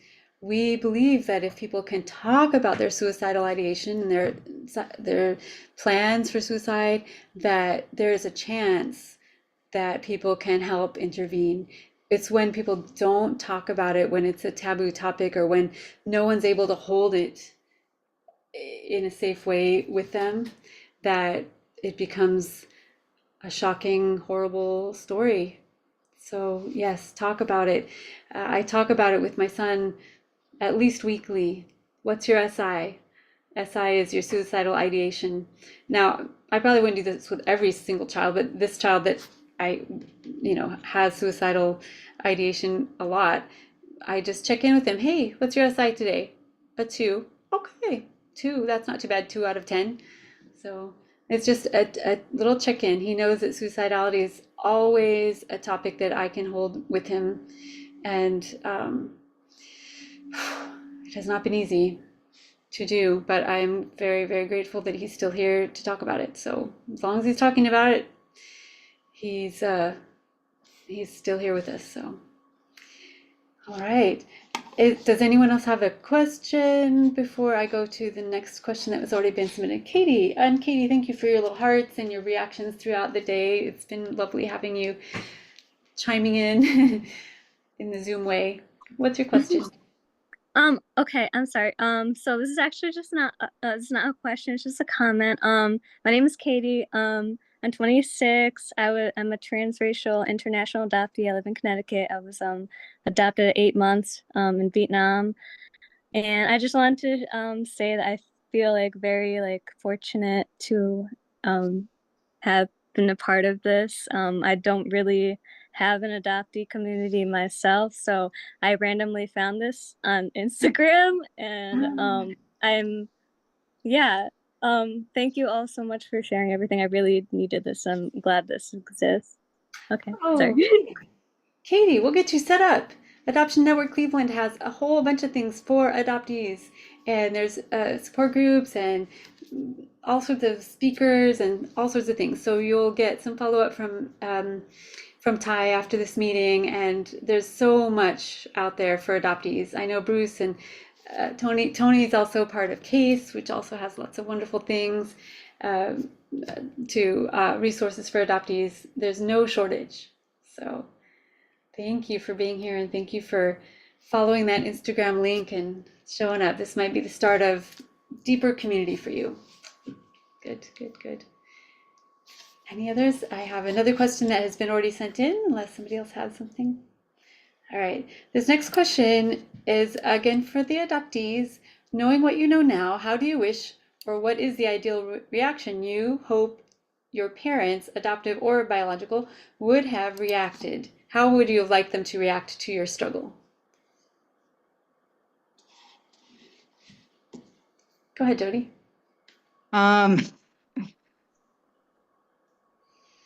we believe that if people can talk about their suicidal ideation and their plans for suicide, that there is a chance that people can help intervene. It's when people don't talk about it, when it's a taboo topic, or when no one's able to hold it in a safe way with them, that it becomes a shocking, horrible story. So yes, talk about it. I talk about it with my son at least weekly. What's your SI? SI is your suicidal ideation. Now, I probably wouldn't do this with every single child, but this child that has suicidal ideation a lot, I just check in with him. Hey, what's your SI today? A 2. Okay, 2. That's not too bad. 2 out of 10. So it's just a little check-in. He knows that suicidality is always a topic that I can hold with him, and it has not been easy to do, but I'm very, very grateful that he's still here to talk about it. So as long as he's talking about it, he's still here with us. So all right. Does anyone else have a question before I go to the next question that was already been submitted? Katie, thank you for your little hearts and your reactions throughout the day. It's been lovely having you chiming in in the Zoom way. What's your question? Okay, I'm sorry. So this is actually just not it's not a question, it's just a comment. My name is Katie. I'm 26. I'm a transracial international adoptee. I live in Connecticut. I was adopted at 8 months in Vietnam. And I just wanted to say that I feel very fortunate to have been a part of this. I don't really have an adoptee community myself, so I randomly found this on Instagram, and thank you all so much for sharing everything. I really needed this. I'm glad this exists. Okay, sorry. Katie, we'll get you set up. Adoption Network Cleveland has a whole bunch of things for adoptees, and there's support groups and all sorts of speakers and all sorts of things. So you'll get some follow-up from Ty after this meeting, and there's so much out there for adoptees. I know Bruce and Tony's also part of CASE, which also has lots of wonderful things to resources for adoptees. There's no shortage. So thank you for being here, and thank you for following that Instagram link and showing up. This might be the start of deeper community for you. Good, good, good. Any others? I have another question that has been already sent in, unless somebody else has something. All right, this next question is again for the adoptees. Knowing what you know now, how do you wish, or what is the ideal reaction you hope your parents, adoptive or biological, would have reacted? How would you have liked them to react to your struggle? Go ahead, Jody.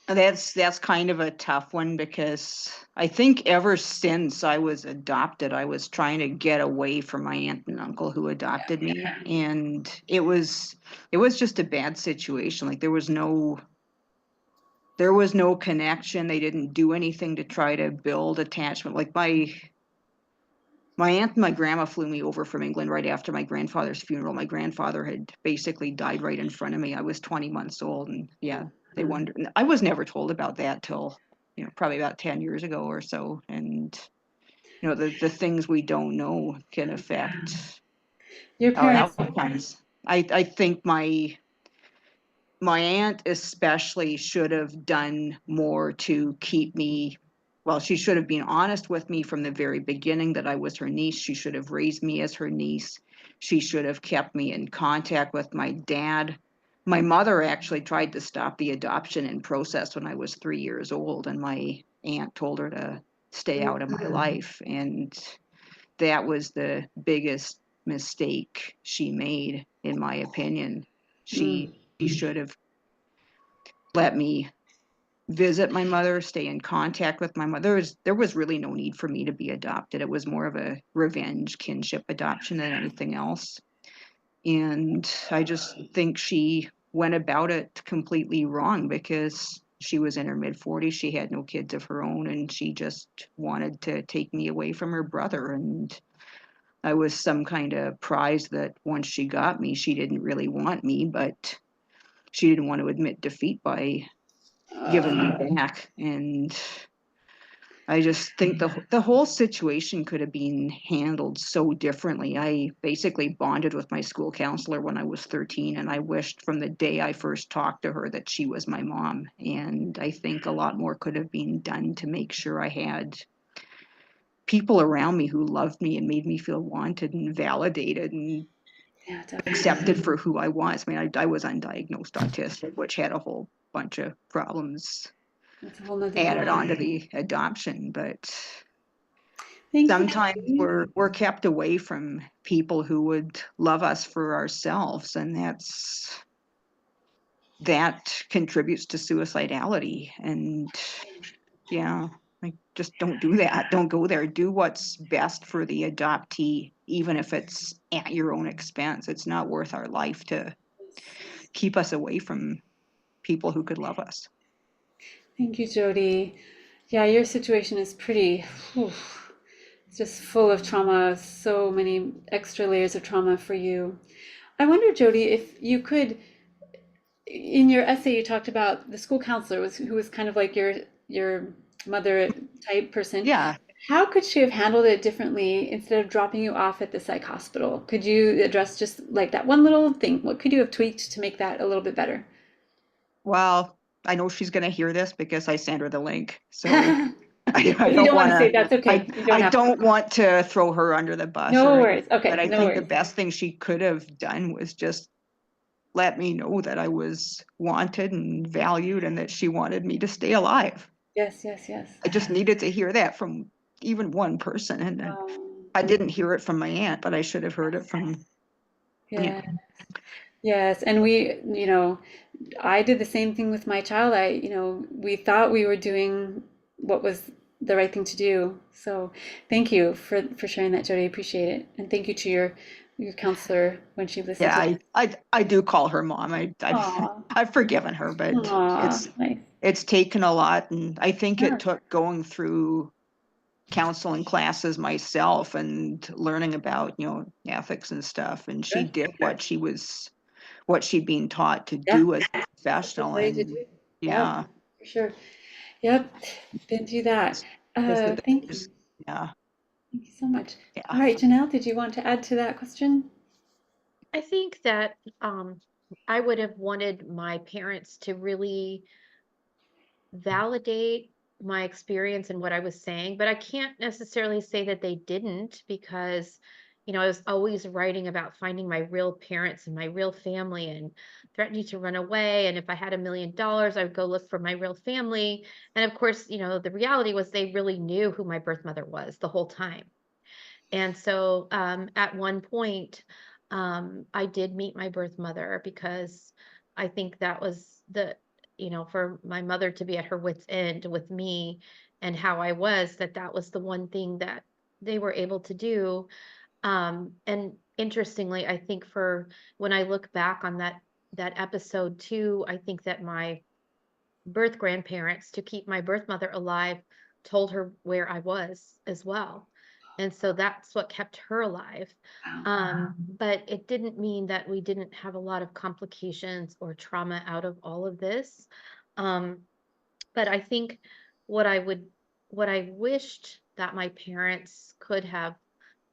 That's kind of a tough one, because I think ever since I was adopted, I was trying to get away from my aunt and uncle who adopted me, and it was just a bad situation. Like there was no connection. They didn't do anything to try to build attachment. Like my aunt and my grandma flew me over from England right after my grandfather's funeral. My grandfather had basically died right in front of me. I was 20 months old, and yeah, they wondered. I was never told about that till, probably about 10 years ago or so. And, the things we don't know can affect Your our parents. outcomes. I think my aunt especially should have done more to keep me. Well, she should have been honest with me from the very beginning that I was her niece. She should have raised me as her niece. She should have kept me in contact with my dad My mother actually tried to stop the adoption in process when I was 3 years old, and my aunt told her to stay out of my life. And that was the biggest mistake she made, in my opinion. She should have let me visit my mother, stay in contact with my mother. There was really no need for me to be adopted. It was more of a revenge kinship adoption than anything else. And I just think she went about it completely wrong, because she was in her mid-40s. She had no kids of her own, and she just wanted to take me away from her brother. And I was some kind of prize that once she got me, she didn't really want me, but she didn't want to admit defeat by giving me back. And I just think the whole situation could have been handled so differently. I basically bonded with my school counselor when I was 13, and I wished from the day I first talked to her that she was my mom. And I think a lot more could have been done to make sure I had people around me who loved me and made me feel wanted and validated and Yeah, definitely. accepted for who I was. I mean, I was undiagnosed autistic, which had a whole bunch of problems That's a whole nother added thing. on to the adoption. But Thank you. sometimes we're kept away from people who would love us for ourselves, and that contributes to suicidality. And yeah, like, just don't do that. Don't go there. Do what's best for the adoptee, even if it's at your own expense. It's not worth our life to keep us away from people who could love us. Thank you, Jody. Yeah, your situation is pretty, whew, it's just full of trauma, so many extra layers of trauma for you. I wonder, Jody, if you could, in your essay, you talked about the school counselor who was kind of like your mother type person. Yeah. How could she have handled it differently instead of dropping you off at the psych hospital? Could you address just like that one little thing? What could you have tweaked to make that a little bit better? Well, I know she's going to hear this because I sent her the link. So If I you don't don't want want to say, to. that's okay. You don't I have to. don't want to throw her under the bus No or worries. anything, Okay, but I no think the worries. best thing she could have done was just let me know that I was wanted and valued and that she wanted me to stay alive. Yes, yes, yes. I just needed to hear that from even one person. And I didn't hear it from my aunt, but I should have heard it from, Yeah. Yes, and I did the same thing with my child. We thought we were doing what was the right thing to do. So thank you for sharing that, Jody. I appreciate it. And thank you to your counselor when she listened to yeah, I do call her mom. Aw, I've forgiven her, but aw, nice. it's taken a lot. And I think Sure. it took going through counseling classes myself and learning about, ethics and stuff. And she Sure. did what she'd been taught to Yeah, do as a that's a good professional. way to And do it. yeah, Yep, for sure. Yep, been through that. because the Thank you. doctors, yeah, Thank you so much. yeah. All right, Janelle, did you want to add to that question? I think that I would have wanted my parents to really validate my experience and what I was saying, but I can't necessarily say that they didn't because, I was always writing about finding my real parents and my real family and threatening to run away. And if I had $1 million, I would go look for my real family. And of course, the reality was they really knew who my birth mother was the whole time. And so at one point, I did meet my birth mother because I think that was for my mother to be at her wit's end with me and how I was, that was the one thing that they were able to do. And interestingly, I think for when I look back on that episode too, I think that my birth grandparents, to keep my birth mother alive, told her where I was as well. And so that's what kept her alive. But it didn't mean that we didn't have a lot of complications or trauma out of all of this. But I think what I would, what I wished that my parents could have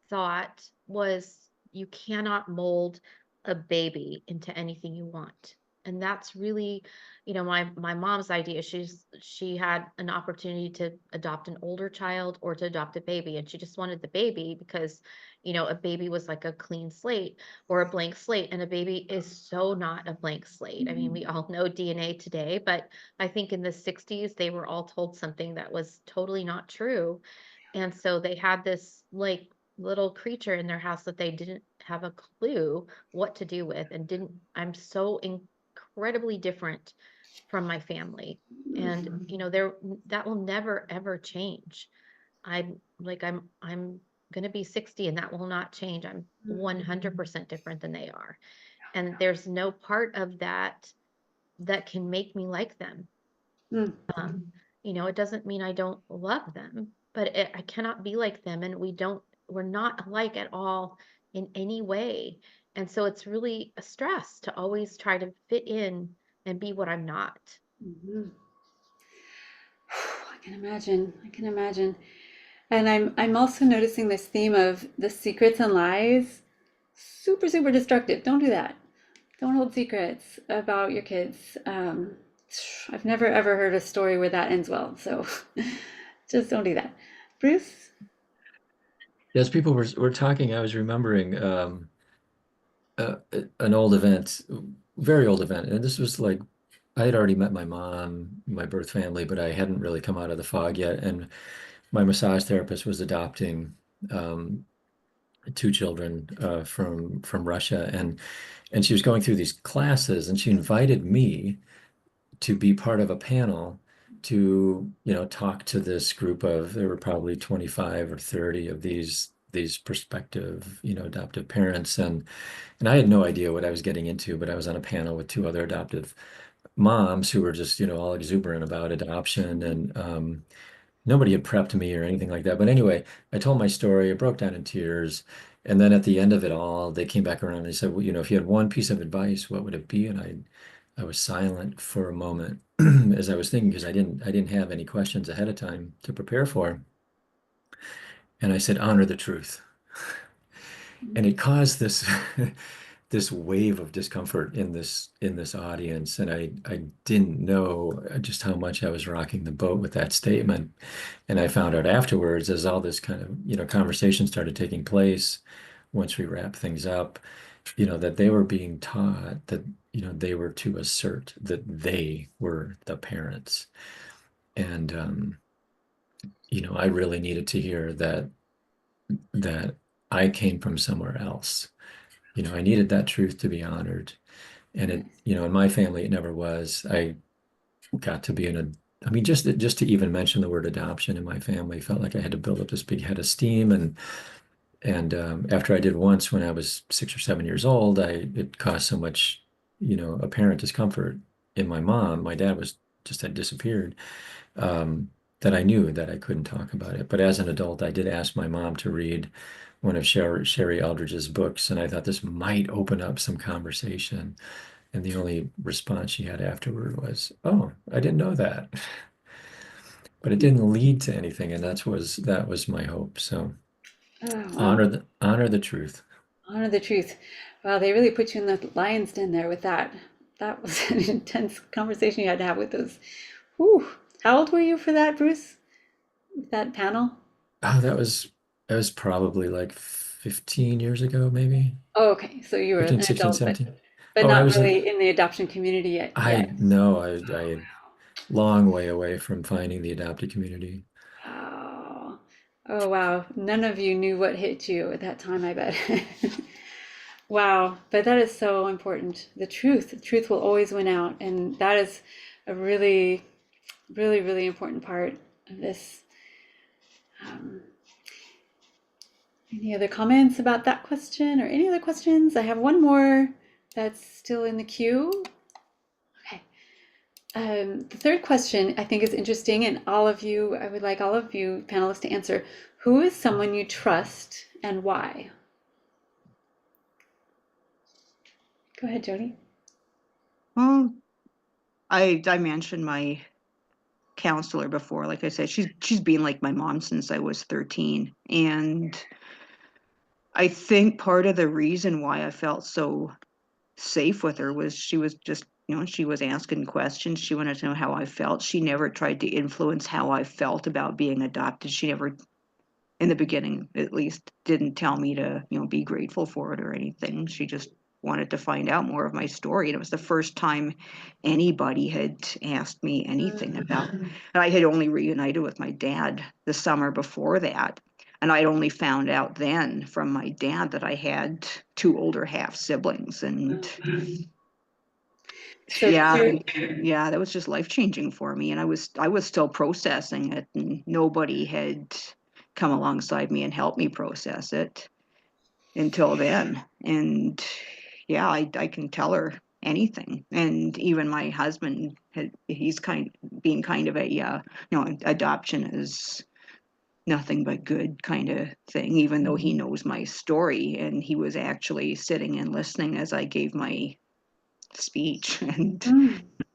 thought was you cannot mold a baby into anything you want. And that's really, my mom's idea. She had an opportunity to adopt an older child or to adopt a baby, and she just wanted the baby because, a baby was like a clean slate or a blank slate, and a baby is so not a blank slate. I mean, we all know DNA today, but I think in the 60s they were all told something that was totally not true. And so they had this like little creature in their house that they didn't have a clue what to do with, and didn't I'm so incredibly different from my family. And there that will never ever change. I'm going to be 60 and that will not change. I'm 100% different than they are. And there's no part of that that can make me like them. Mm. It doesn't mean I don't love them, but I cannot be like them, and we're not alike at all in any way. And so it's really a stress to always try to fit in and be what I'm not. Mhm. I can imagine. I can imagine. And I'm also noticing this theme of the secrets and lies. Super, super destructive. Don't do that. Don't hold secrets about your kids. I've never ever heard a story where that ends well. So just don't do that. Bruce? As people were talking, I was remembering an old event, very old event. And this was like, I had already met my mom, my birth family, but I hadn't really come out of the fog yet. And my massage therapist was adopting two children from Russia, and she was going through these classes, and she invited me to be part of a panel to, talk to this group of, there were probably 25 or 30 of these prospective, adoptive parents. And I had no idea what I was getting into, but I was on a panel with two other adoptive moms who were just, all exuberant about adoption. And nobody had prepped me or anything like that. But anyway, I told my story, I broke down in tears. And then at the end of it all, they came back around and they said, well, if you had one piece of advice, what would it be? And I was silent for a moment as I was thinking, because I didn't have any questions ahead of time to prepare for. And I said, honor the truth. And it caused this this wave of discomfort in this audience, and I didn't know just how much I was rocking the boat with that statement. And I found out afterwards, as all this kind of conversation started taking place, once we wrapped things up, that they were being taught that they were to assert that they were the parents. And I really needed to hear that I came from somewhere else. I needed that truth to be honored. And it, in my family, it never was. I got to be I mean, just to even mention the word adoption in my family felt like I had to build up this big head of steam. And after I did once when I was 6 or 7 years old, it caused so much, apparent discomfort in my mom. My dad had disappeared, that I knew that I couldn't talk about it. But as an adult, I did ask my mom to read one of Sherry Eldridge's books, and I thought this might open up some conversation. And the only response she had afterward was, "Oh, I didn't know that." But it didn't lead to anything, and that was my hope. So Oh, wow. honor the truth. Honor the truth. Wow, they really put you in the lion's den there with that. That was an intense conversation you had to have with those. Whew. How old were you for that, Bruce? That panel? Oh, that was probably like 15 years ago, maybe. Oh, okay. So you were 15, an 16, adult, 17. but Oh, I not was really in the adoption community yet. I know I long way away from finding the adopted community. Wow. Oh, wow. None of you knew what hit you at that time, I bet. Wow. But that is so important. The truth will always win out. And that is a really, really, really important part of this. Um, any other comments about that question or any other questions? I have one more that's still in the queue. Okay. The third question I think is interesting, and I would like all of you panelists to answer. Who is someone you trust and why? Go ahead, Jody. Well, I mentioned my counselor before. Like I said, she's been like my mom since I was 13. And I think part of the reason why I felt so safe with her was she was just she was asking questions. She wanted to know how I felt. She never tried to influence how I felt about being adopted. She never, in the beginning at least, didn't tell me to, be grateful for it or anything. She just wanted to find out more of my story. And it was the first time anybody had asked me anything about, and I had only reunited with my dad the summer before that. And I'd only found out then from my dad that I had 2 older half siblings. And So yeah, that was just life changing for me. And I was still processing it, and nobody had come alongside me and helped me process it until then. And yeah, I can tell her anything. And even my husband he's being kind of a adoption is nothing but good kind of thing, even though he knows my story, and he was actually sitting and listening as I gave my speech. And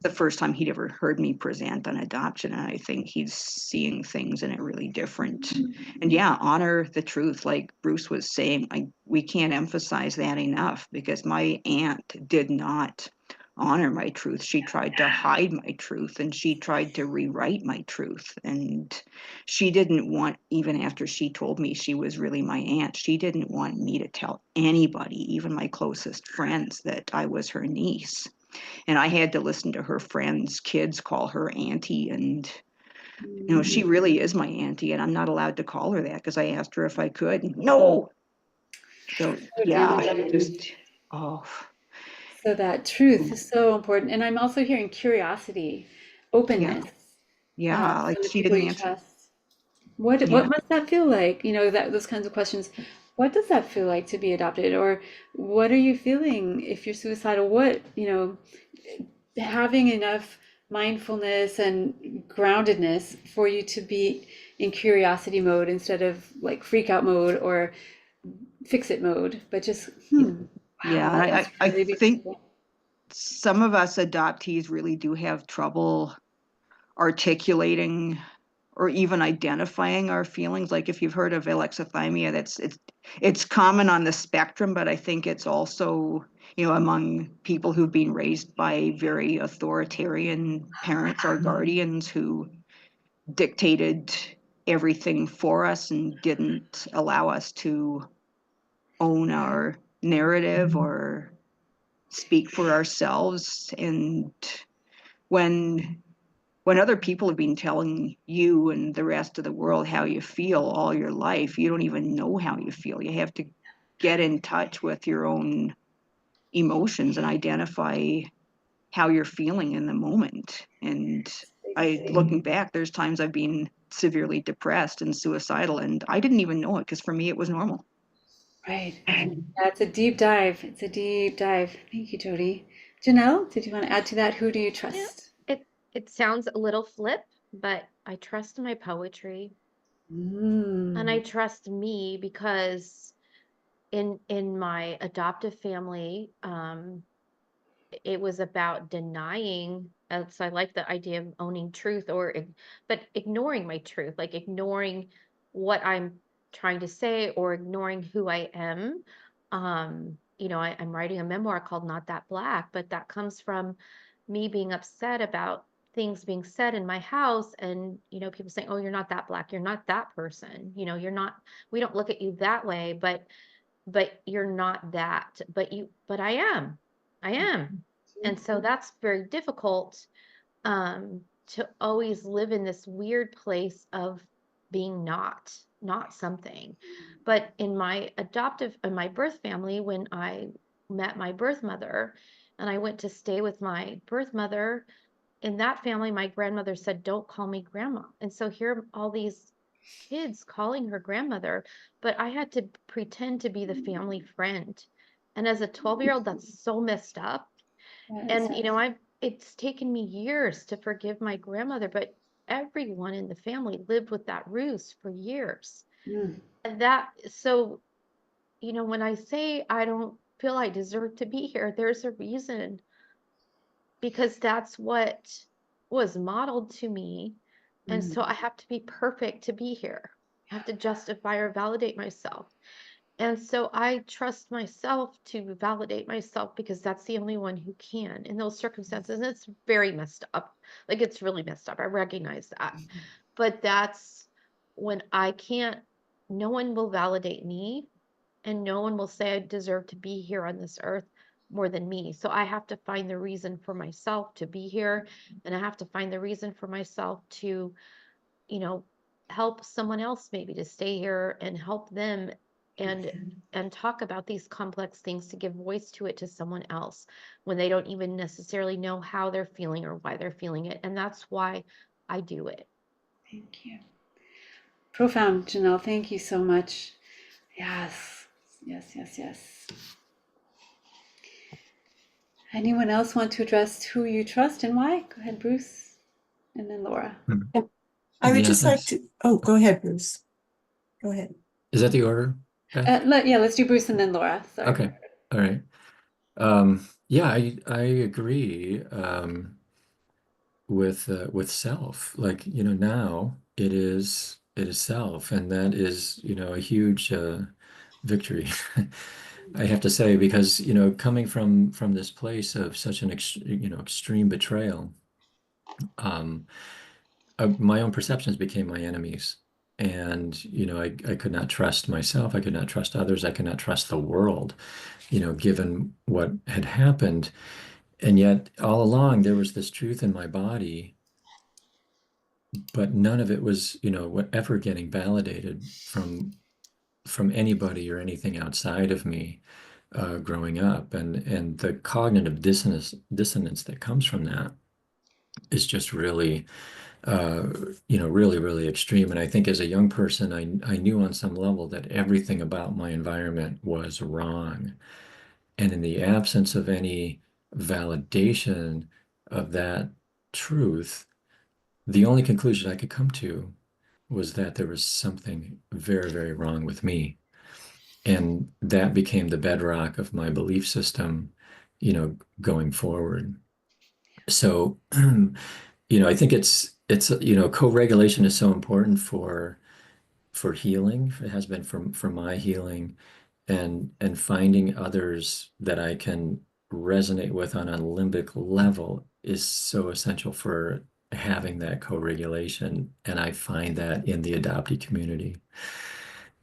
the first time he'd ever heard me present on adoption, and I think he's seeing things in a really different. And yeah, honor the truth, like Bruce was saying. We can't emphasize that enough, because my aunt did not honor my truth. She tried to hide my truth, and she tried to rewrite my truth. And she didn't want, even after she told me she was really my aunt, she didn't want me to tell anybody, even my closest friends, that I was her niece. And I had to listen to her friends' kids call her auntie. And she really is my auntie, and I'm not allowed to call her that, because I asked her if I could. No. So yeah, just So that truth is so important. And I'm also hearing curiosity, openness. Yeah, like from the she people didn't you answer. trust. What Yeah. must that feel like? That those kinds of questions. What does that feel like to be adopted? Or what are you feeling if you're suicidal? Having enough mindfulness and groundedness for you to be in curiosity mode instead of like freak out mode or fix it mode, but just Yeah, wow, and that's I really think beautiful. some of us adoptees really do have trouble articulating or even identifying our feelings. Like, if you've heard of alexithymia, it's common on the spectrum, but I think it's also, among people who've been raised by very authoritarian parents or guardians who dictated everything for us and didn't allow us to own our narrative or speak for ourselves. And when other people have been telling you and the rest of the world how you feel all your life, you don't even know how you feel. You have to get in touch with your own emotions and identify how you're feeling in the moment. And looking back, there's times I've been severely depressed and suicidal, and I didn't even know it, because for me it was normal. Right. That's a deep dive. It's a deep dive. Thank you, Jody. Janelle, did you want to add to that? Who do you trust? It sounds a little flip, but I trust my poetry and I trust me, because in my adoptive family, it was about denying. So I like the idea of owning truth, but ignoring my truth, like ignoring what I'm trying to say or ignoring who I am. I'm writing a memoir called Not That Black, but that comes from me being upset about things being said in my house, and people saying, oh, you're not that black, you're not that person, you're not, we don't look at you that way, but you're not that, but I am. And so that's very difficult, to always live in this weird place of being not something. But in my birth family, when I met my birth mother and I went to stay with my birth mother, in that family, my grandmother said, don't call me grandma. And so here are all these kids calling her grandmother, but I had to pretend to be the family friend. And as a 12-year-old, that's so messed up. And, it's taken me years to forgive my grandmother, but everyone in the family lived with that ruse for years. And so, when I say I don't feel I deserve to be here, there's a reason, because that's what was modeled to me. And so I have to be perfect to be here. I have to justify or validate myself. And so I trust myself to validate myself because that's the only one who can in those circumstances. And it's very messed up. Like it's really messed up. I recognize that. But that's when I can't, no one will validate me and no one will say I deserve to be here on this earth more than me. So I have to find the reason for myself to be here. And I have to find the reason for myself to, you know, help someone else maybe to stay here and help them and talk about these complex things to give voice to it to someone else when they don't even necessarily know how they're feeling or why they're feeling it. And that's why I do it. Thank you. Profound, Janelle. Thank you so much. Yes, yes, yes, yes. Anyone else want to address who you trust and why? Go ahead, Bruce, and then Laura. I would Yeah, just like thanks. to, oh, go ahead, Bruce. Go ahead. Is that the order, Beth? Let's do Bruce and then Laura. Sorry. Okay. All right. Yeah, I agree with self. Like, now it is self, and that is, a huge victory. I have to say, because, coming from this place of such an extreme betrayal, um, my own perceptions became my enemies. And, I could not trust myself. I could not trust others. I could not trust the world, given what had happened. And yet all along there was this truth in my body, but none of it was, ever getting validated from anybody or anything outside of me growing up. And the cognitive dissonance that comes from that is just really really, really extreme. And I think as a young person, I knew on some level that everything about my environment was wrong. And in the absence of any validation of that truth, the only conclusion I could come to was that there was something very, very wrong with me. And that became the bedrock of my belief system, going forward. So, I think it's co-regulation is so important for healing. It has been for my healing, and finding others that I can resonate with on a limbic level is so essential for having that co-regulation. And I find that in the adoptee community.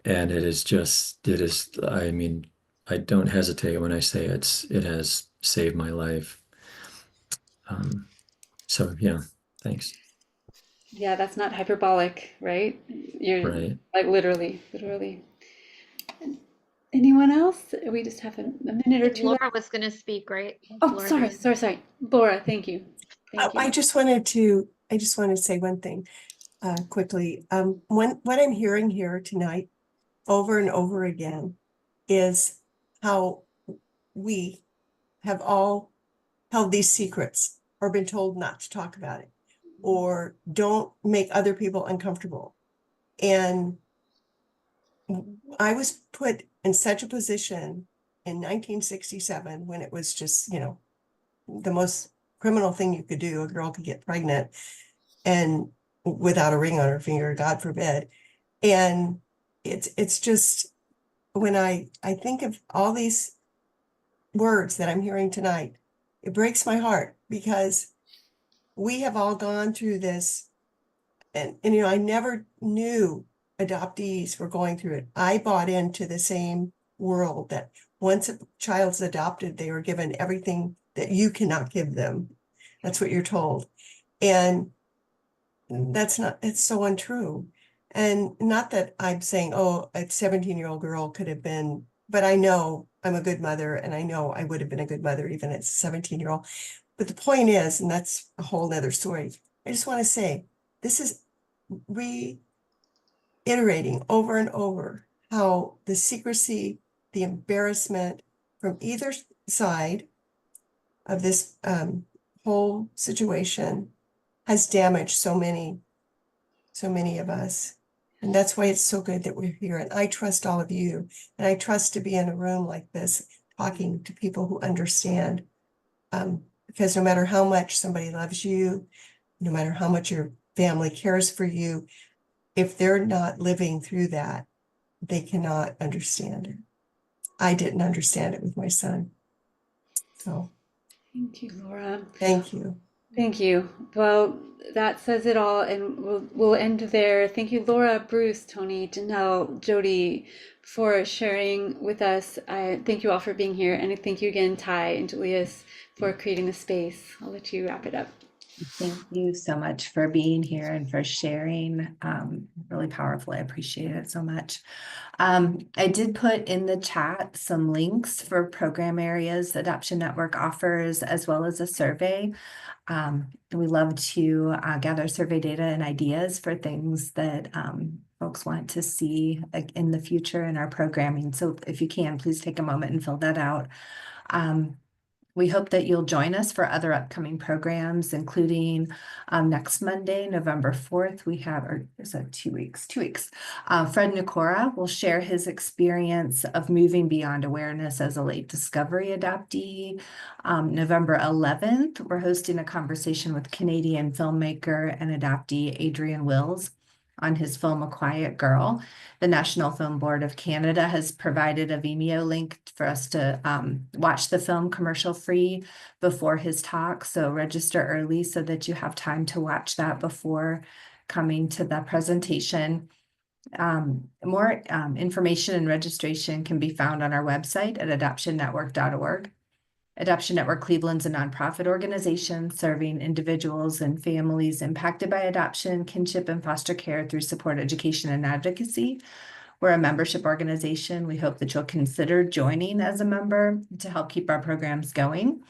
And I mean, I don't hesitate when I say it has saved my life. So yeah, thanks. Yeah, that's not hyperbolic, right? You're Right. like literally. Anyone else? We just have a minute or two left. Laura was going to speak, right? Oh, Laura sorry. Laura, thank you. I just want to say one thing quickly. What I'm hearing here tonight over and over again is how we have all held these secrets or been told not to talk about it or don't make other people uncomfortable. And I was put in such a position in 1967 when it was just, the most criminal thing you could do. A girl could get pregnant and without a ring on her finger, God forbid. And it's just when I think of all these words that I'm hearing tonight, it breaks my heart because we have all gone through this. And I never knew adoptees were going through it. I bought into the same world that once a child's adopted, they are given everything that you cannot give them. That's what you're told. And it's so untrue. And not that I'm saying, oh, a 17-year-old girl could have been, but I know I'm a good mother and I know I would have been a good mother even as a 17-year-old. But the point is, and that's a whole nother story, I just want to say, this is reiterating over and over how the secrecy, the embarrassment from either side of this whole situation has damaged so many of us. And that's why it's so good that we're here. And I trust all of you. And I trust to be in a room like this, talking to people who understand. Because no matter how much somebody loves you, no matter how much your family cares for you, if they're not living through that, they cannot understand it. I didn't understand it with my son. So Thank you, Laura. thank you. Thank you. Well, that says it all, and we'll end there. Thank you, Laura, Bruce, Tony, Janelle, Jody, for sharing with us. Thank you all for being here, and thank you again, Ty and Julius, for creating the space. I'll let you wrap it up. Thank you so much for being here and for sharing. Really powerful. I appreciate it so much. I did put in the chat some links for program areas Adoption Network offers, as well as a survey. We love to gather survey data and ideas for things that folks want to see in the future in our programming. So if you can, please take a moment and fill that out. We hope that you'll join us for other upcoming programs, including next Monday, November 4th. We have, or is that 2 weeks? 2 weeks. Fred Nikora will share his experience of moving beyond awareness as a late discovery adoptee. November 11th, we're hosting a conversation with Canadian filmmaker and adoptee Adrian Wills on his film A Quiet Girl. The National Film Board of Canada has provided a Vimeo link for us to watch the film commercial free before his talk. So register early so that you have time to watch that before coming to the presentation. More information and registration can be found on our website at adoptionnetwork.org. Adoption Network Cleveland's a nonprofit organization serving individuals and families impacted by adoption, kinship, and foster care through support, education, and advocacy. We're a membership organization. We hope that you'll consider joining as a member to help keep our programs going.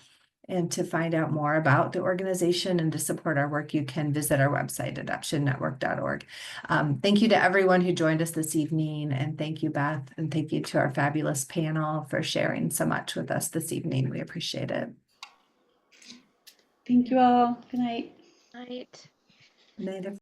And to find out more about the organization and to support our work, you can visit our website, adoptionnetwork.org. Thank you to everyone who joined us this evening. And thank you, Beth. And thank you to our fabulous panel for sharing so much with us this evening. We appreciate it. Thank you all. Good night. Night. Good night, everyone.